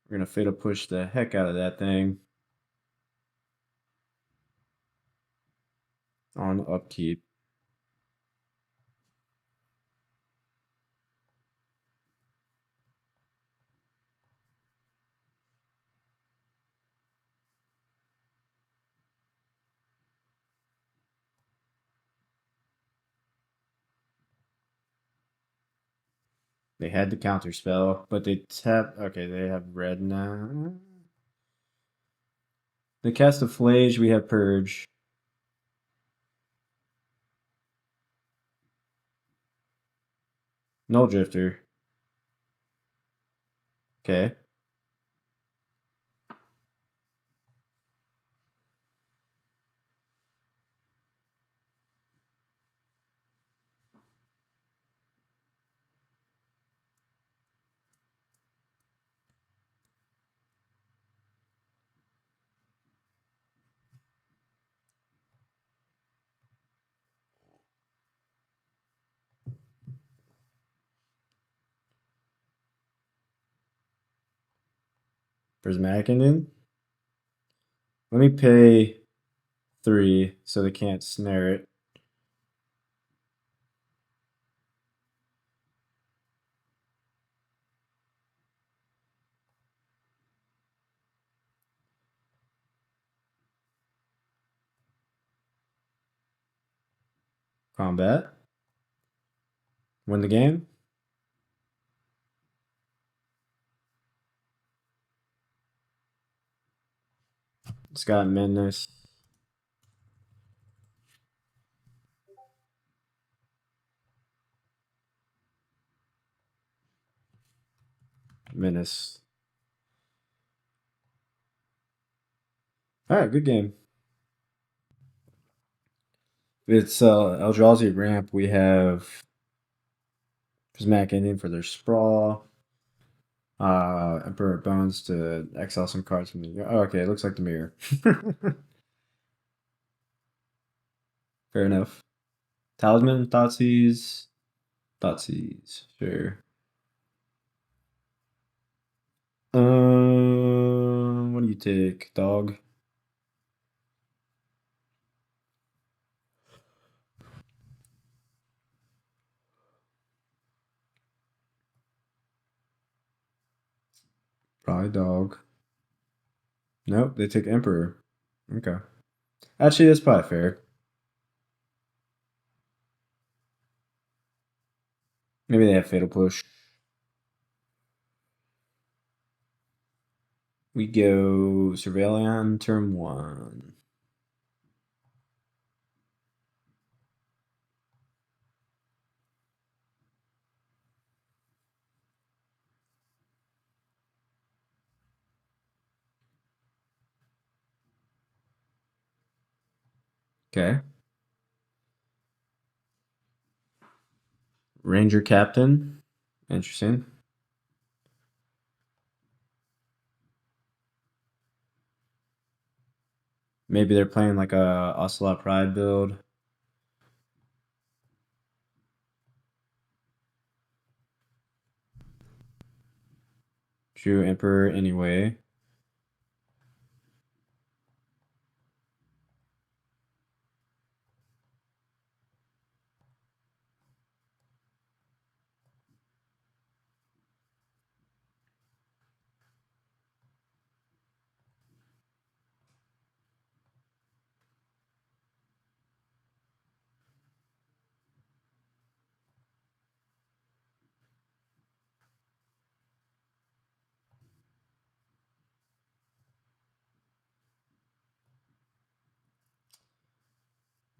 We're gonna fatal push the heck out of that thing on upkeep. They had the counter spell, but they tap. Okay, they have red now. They cast a Flage. We have Purge. Null Drifter. Okay. Prismatic Ending. Let me pay 3 so they can't snare it. Combat. Win the game. Scott Menace. Menace. All right, good game. It's Eldrazi ramp. We have Prismatic Ending for their sprawl. Emperor Bones to exile some cards from the. Oh, okay, it looks like the mirror. Fair enough. Talisman, Thoughtseize, Thoughtseize. Sure. What do you take, dog? Probably dog. Nope, they take Emperor. Okay. Actually, that's probably fair. Maybe they have Fatal Push. We go Surveillon, turn 1. Okay. Ranger Captain. Interesting. Maybe they're playing like a Ocelot Pride build. Drew Emperor anyway.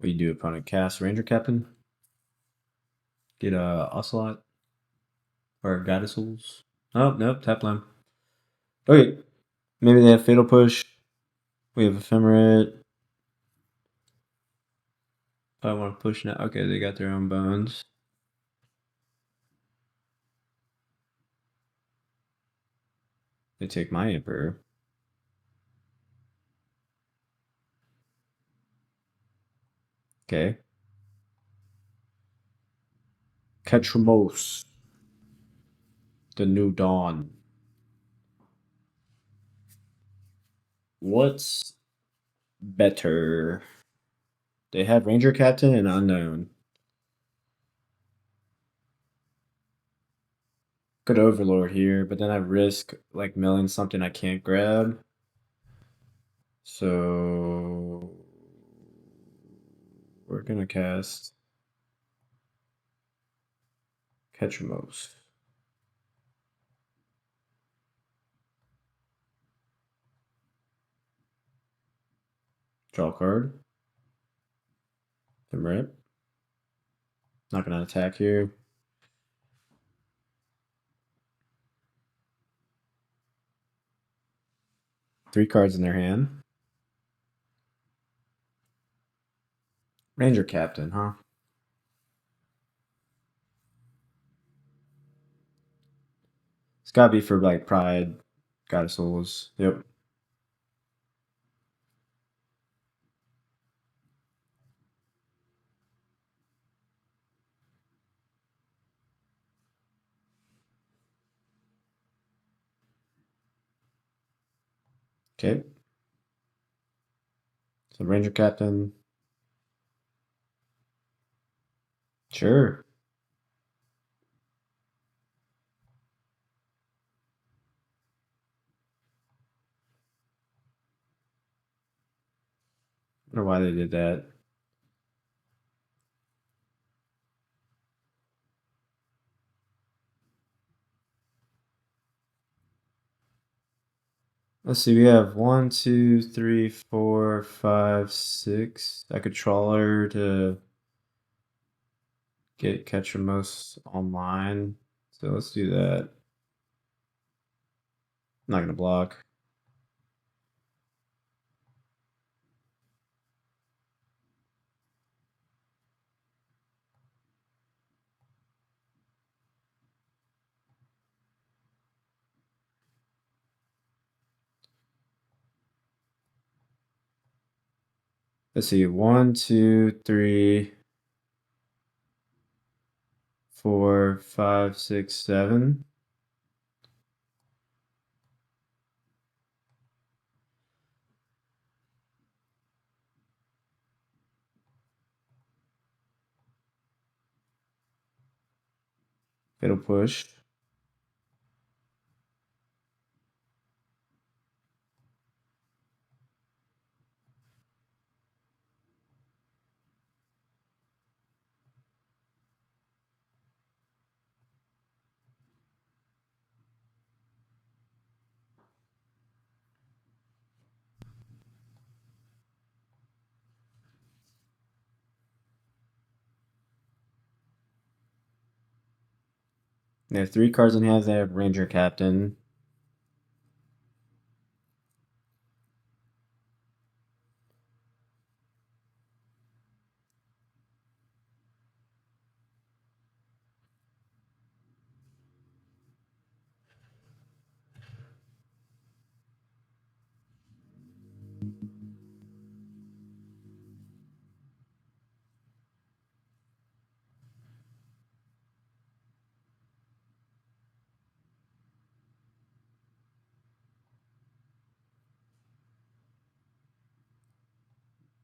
What you do, opponent cast Ranger Captain? Get a Ocelot? Or Goddess Souls? Oh, nope, tap land. Okay, maybe they have Fatal Push. We have Ephemerate. I want to push now. Okay, they got their own bones. They take my Emperor. Okay. Ketramose. The New Dawn. What's better? They have Ranger Captain and Unknown. Could Overlord here, but then I risk like milling something I can't grab. So we're gonna cast Ketramose. Draw a card. Ephemerate. Not gonna attack here. Three cards in their hand. Ranger Captain, huh? It's gotta be for like Pride, Goddess Souls. Yep. Okay. So Ranger Captain. Sure. I don't know why they did that. Let's see, we have 1, 2, 3, 4, 5, 6. I could troll her to get Ketramose online. So let's do that. I'm not gonna block. Let's see, 1, 2, 3, 4, 5, 6, 7. It'll push. They have 3 cards in hand. They have Ranger Captain.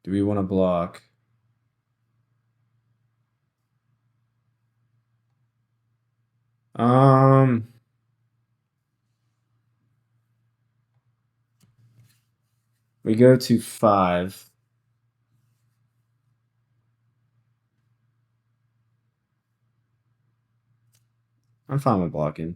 Do we want to block? We go to 5. I'm fine with blocking.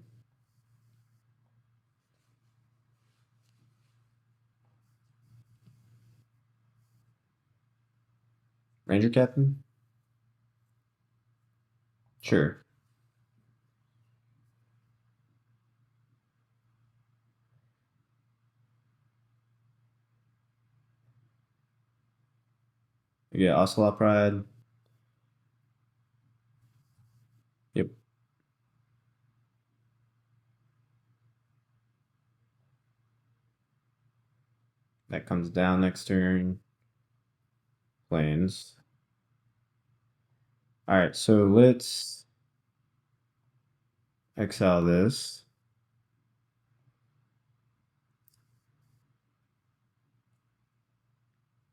Ranger Ranger Captain? Sure. You get Ocelot Pride. Yep. That comes down next turn. Planes. Alright, so let's exile this.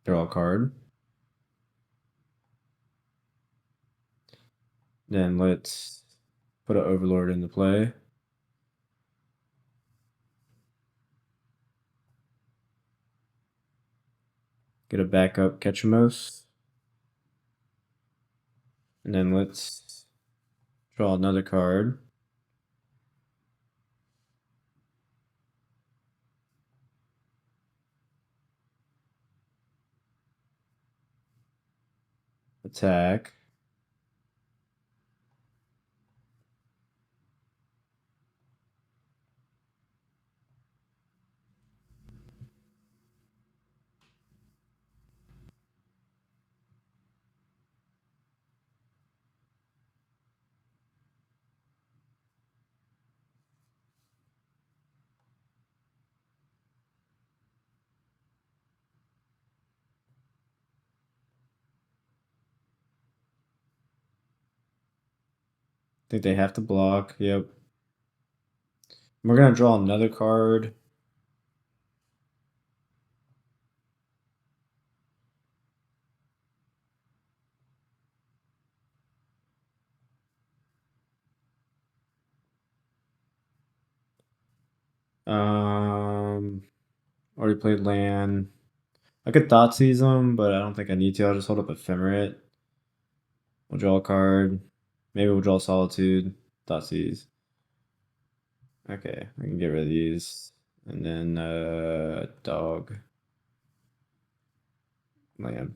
Draw a card. Then let's put an Overlord into play. Get a backup Ketramose. And then let's draw another card. Attack. Think they have to block. Yep. We're gonna draw another card. Already played land. I could Thoughtseize them, but I don't think I need to. I'll just hold up Ephemerate. We'll draw a card. Maybe we'll draw Solitude. Thoughtseize. Okay, we can get rid of these. And then dog. Land.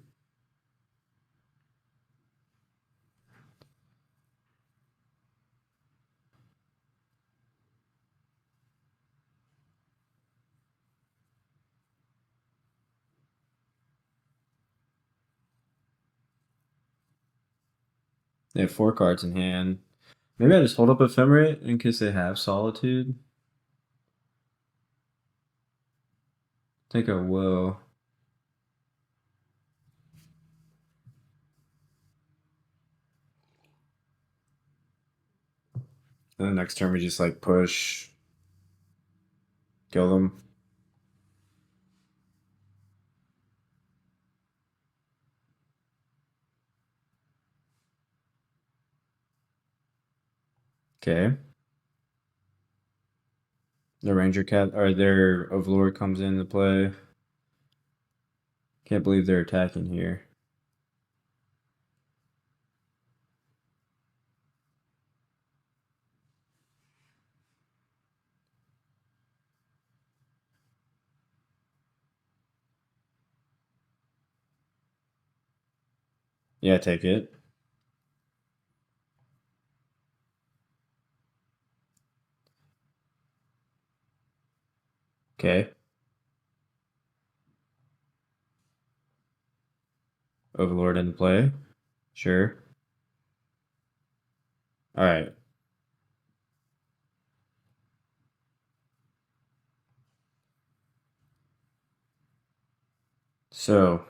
They have 4 cards in hand. Maybe I just hold up Ephemerate in case they have Solitude. I think I will. And then next turn we just like push. Kill them. Okay. The Ranger Cat or their Overlord comes into play. Can't believe they're attacking here. Yeah, take it. Okay. Overlord into play. Sure. Alright. So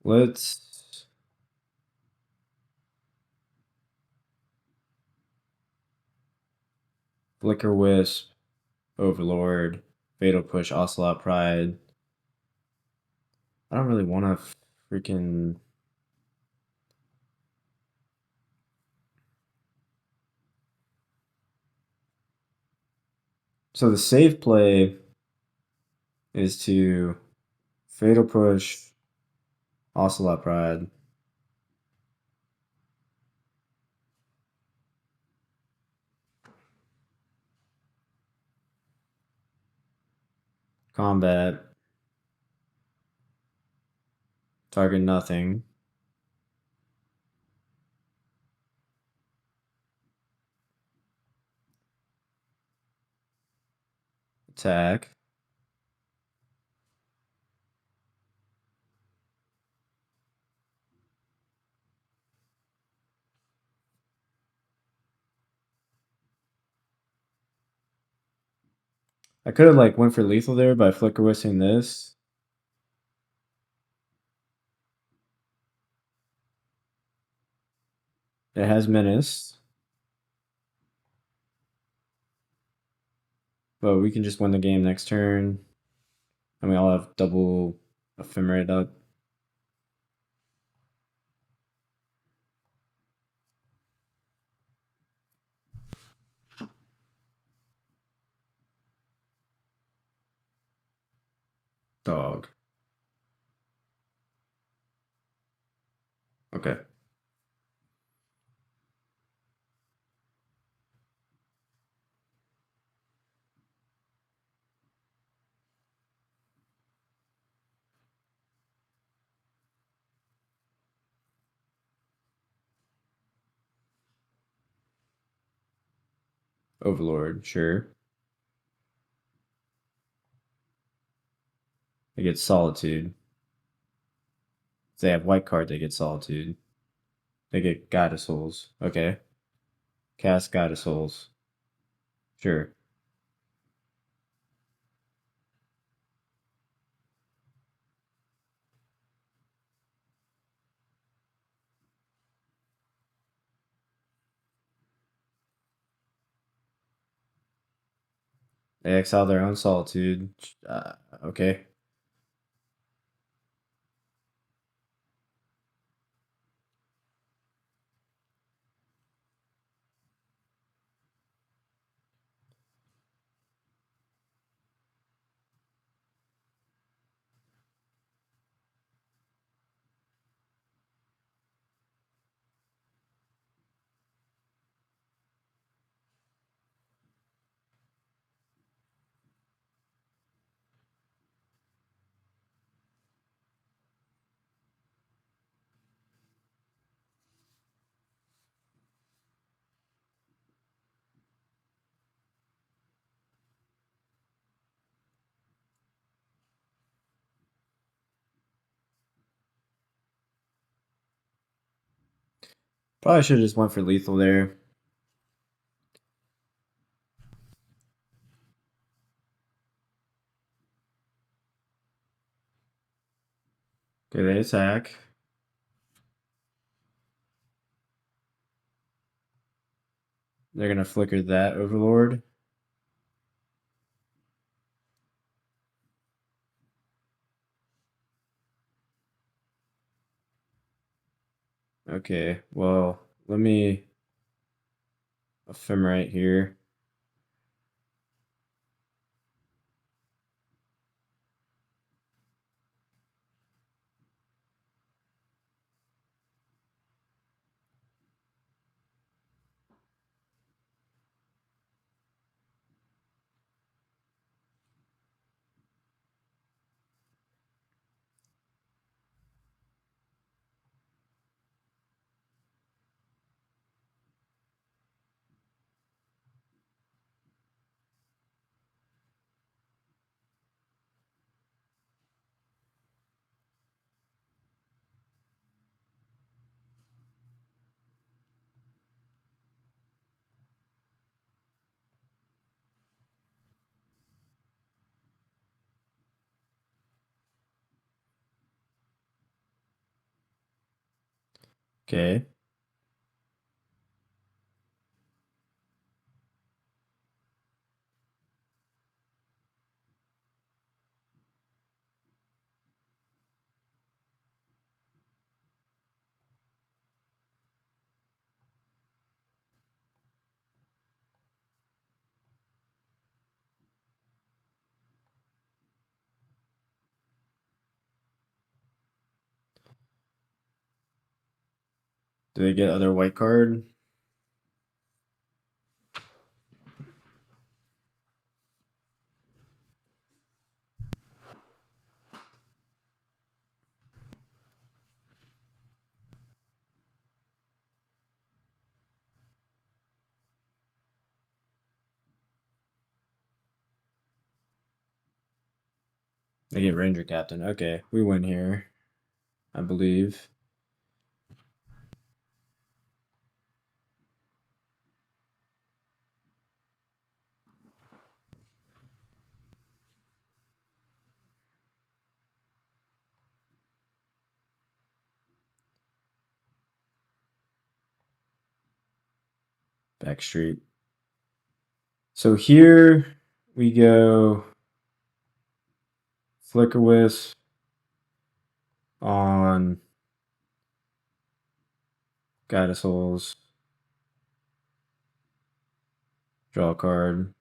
let's Flicker Wisp, Overlord, Fatal Push, Ocelot Pride. I don't really want to freaking. So the safe play is to Fatal Push, Ocelot Pride. Combat. Target nothing. Attack. I could have like went for lethal there by flicker whistling this. It has menace. But we can just win the game next turn. And we all have double ephemerate up. Dog. Okay. Overlord, sure. They get Solitude. If they have white card, they get Solitude. They get Guide of Souls. Okay. Cast Guide of Souls. Sure. They exile their own Solitude. Okay. Probably should have just went for lethal there. Okay, they attack. They're gonna flicker that Overlord. Okay, well, let me ephemerate here. Okay. Do they get other white card? They get Ranger Captain. Okay, we win here, I believe. Backstreet. So here we go Flicker Wisp on Guide of Souls. Draw a card.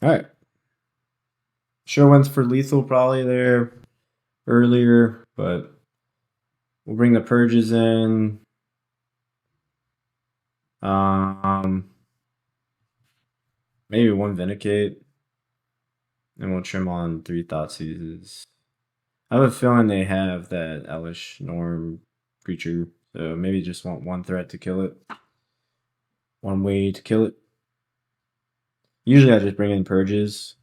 All right. Show went for lethal probably there earlier, but we'll bring the purges in. Maybe one Vindicate, and we'll trim on 3 Thoughtseizes. I have a feeling they have that Elish Norm creature, so maybe just want one threat to kill it. One way to kill it. Usually I just bring in purges,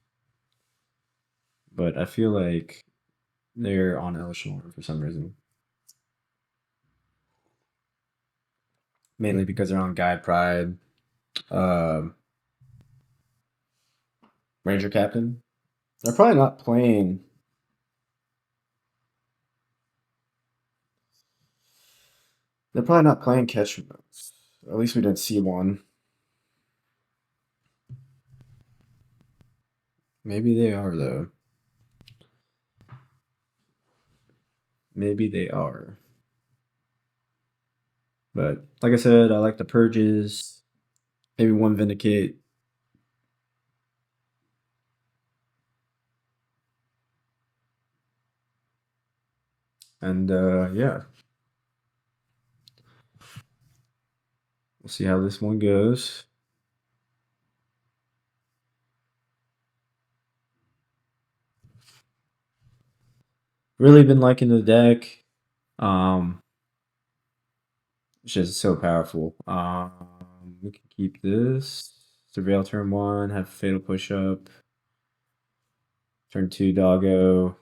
but I feel like they're on Elish Norm for some reason. Mainly because they're on Guide Pride. Ranger Captain. They're probably not playing. They're probably not playing Ketramose. At least we didn't see one. Maybe they are though. Maybe they are. But like I said, I like the purges. Maybe one Vindicate. And yeah. We'll see how this one goes. Really been liking the deck. It's just so powerful. We can keep this. Surveil turn 1, have Fatal Push Up. Turn 2, Doggo.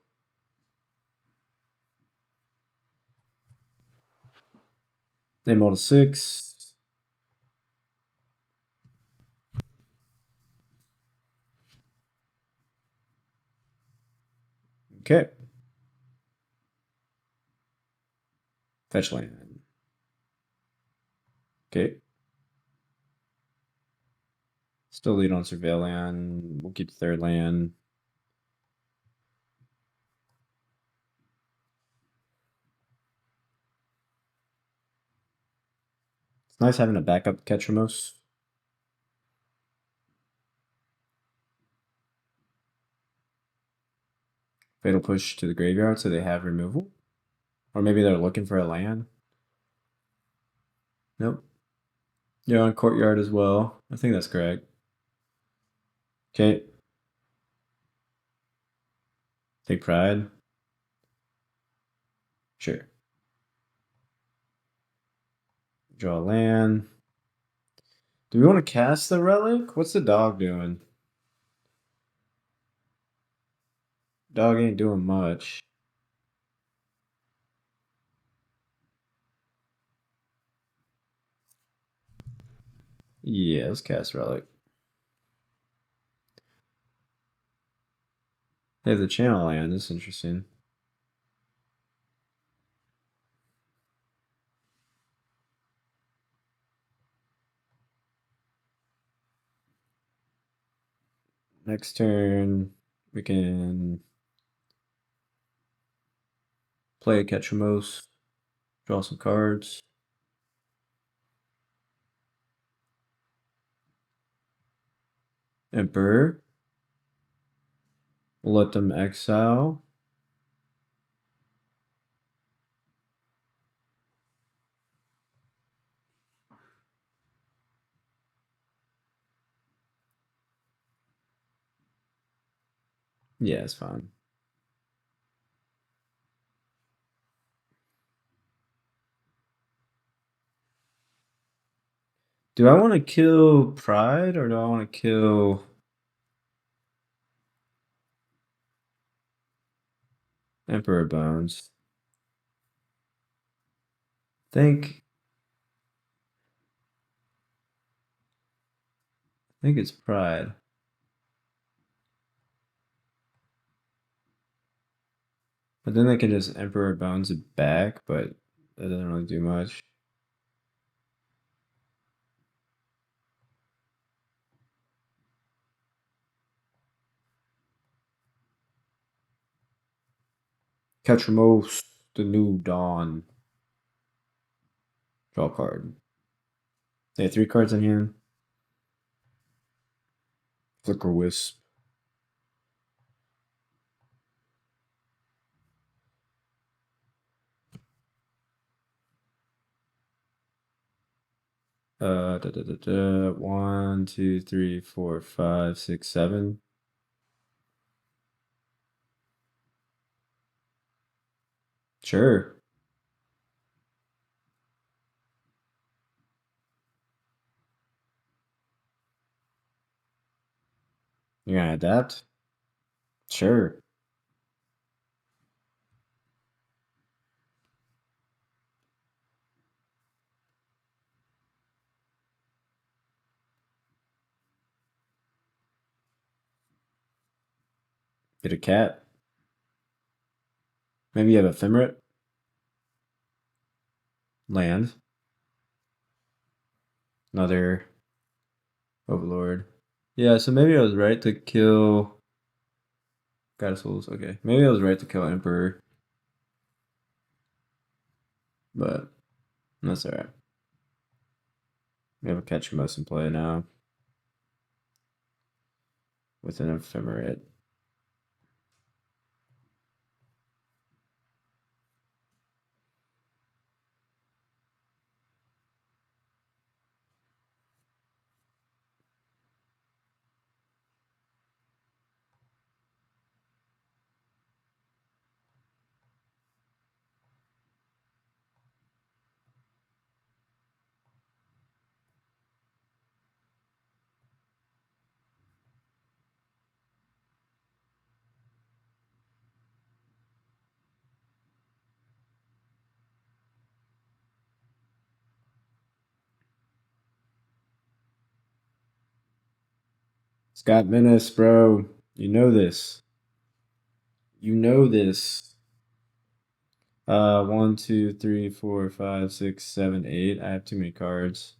They mold a 6. Okay. Fetch land. Okay. Still lead on Surveil land. We'll keep the third land. It's nice having a backup Ketramose. Fatal Push to the graveyard so they have removal. Or maybe they're looking for a land. Nope. Yeah, on Courtyard as well. I think that's correct. Okay. Take Pride. Sure. Draw a land. Do we want to cast the Relic? What's the dog doing? Dog ain't doing much. Yeah, let's cast Relic. They have the channel land. That's interesting. Next turn, we can Play a Ketramose. Draw some cards. Emperor. We'll let them exile. Yeah, it's fine. Do I want to kill Pride or do I want to kill Emperor Bones? I think it's Pride. But then I can just Emperor Bones it back, but that doesn't really do much. Ketramose, the New Dawn. Draw a card. They have 3 cards in hand. Flicker Wisp. Da. 1, 2, 3, 4, 5, 6, 7. Sure. You're gonna adapt? Sure. Get a cat. Maybe you have Ephemerate. Land. Another Overlord. Yeah, so maybe I was right to kill Goddess Souls. Okay. Maybe I was right to kill Emperor. But that's alright. We have a Ketramose in play now. With an Ephemerate. Scott Menace, bro. You know this. You know this. 1, 2, 3, 4, 5, 6, 7, 8. I have too many cards.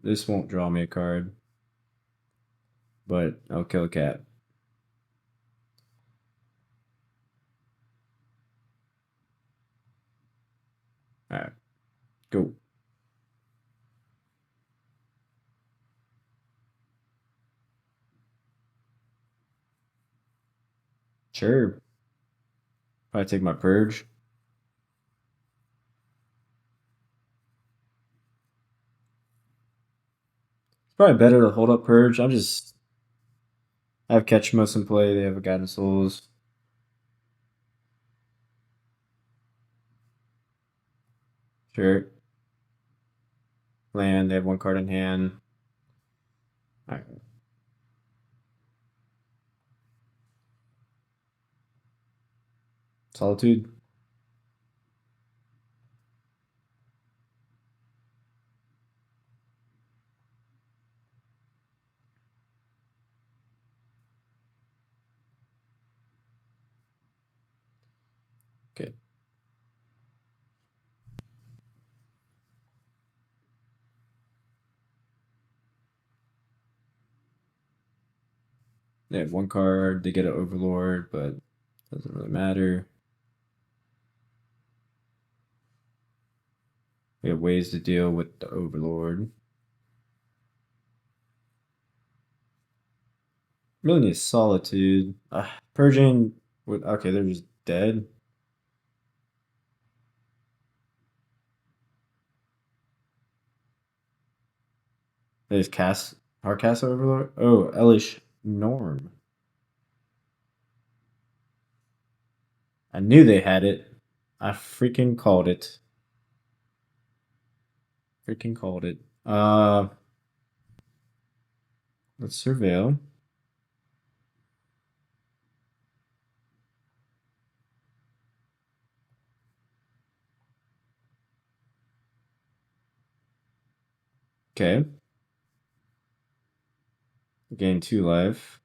This won't draw me a card. But I'll kill a cat. Alright. Go. Sure. Probably take my purge. It's probably better to hold up purge. I have Ketramose in play. They have a Guidance Souls. Sure. Land. They have 1 card in hand. Alright. Solitude. Okay. They have 1 card. They get an Overlord, but doesn't really matter. We have ways to deal with the Overlord. Really need Solitude. Purging. Okay, they're just dead. They just cast Hardcast Overlord. Oh, Elish Norm. I knew they had it. I freaking called it. Freaking called it. Let's surveil. Okay. Gain 2 life.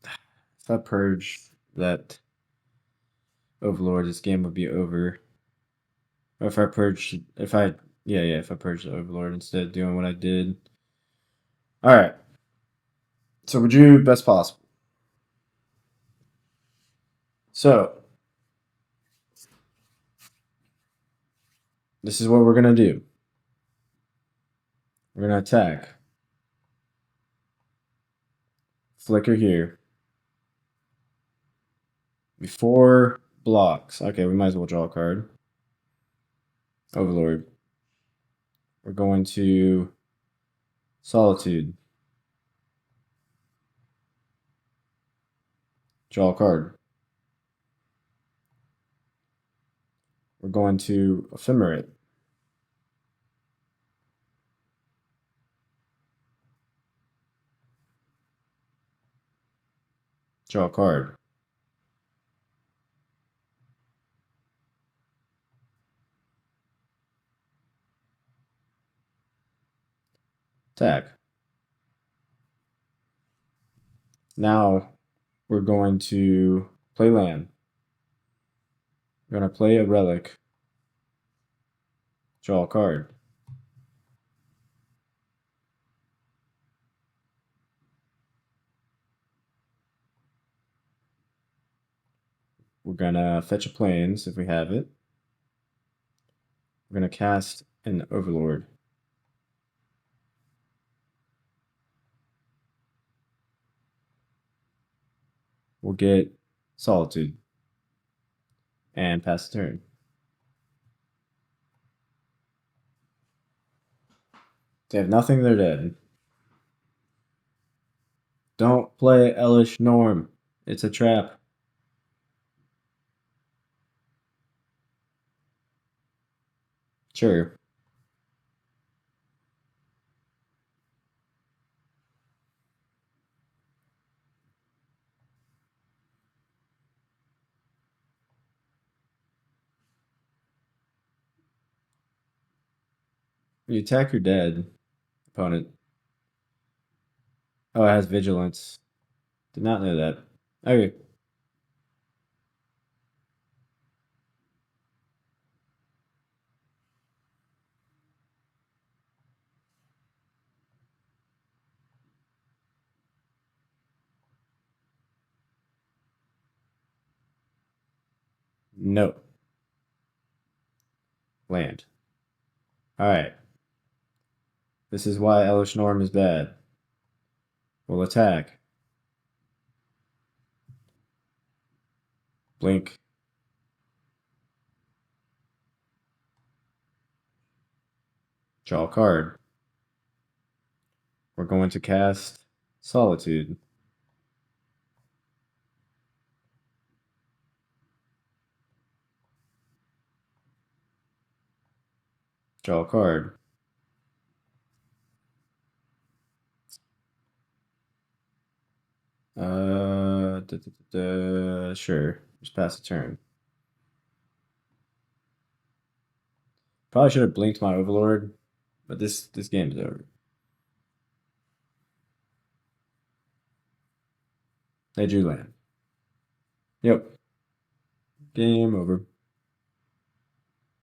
If I purge that Overlord, this game would be over. Or if I purged, if I purged the Overlord instead of doing what I did. All right. So we drew best possible. So this is what we're gonna do. We're gonna attack. Flicker here. Before blocks. Okay, we might as well draw a card. Overlord. We're going to Solitude. Draw a card. We're going to Ephemerate. Draw a card. Attack. Now we're going to play land. We're going to play a relic. Draw a card. We're going to fetch a plains if we have it. We're going to cast an Overlord. We'll get Solitude. And pass the turn. They have nothing, they're dead. Don't play Elish Norm. It's a trap. Sure. You attack your dead opponent. Oh, it has vigilance. Did not know that. Okay. No. Land. Alright. This is why Elish Norm is bad. We'll attack. Blink. Draw a card. We're going to cast Solitude. Draw a card. Sure. Just pass the turn. Probably should have blinked my Overlord, but this game's over. They drew land. Yep. Game over.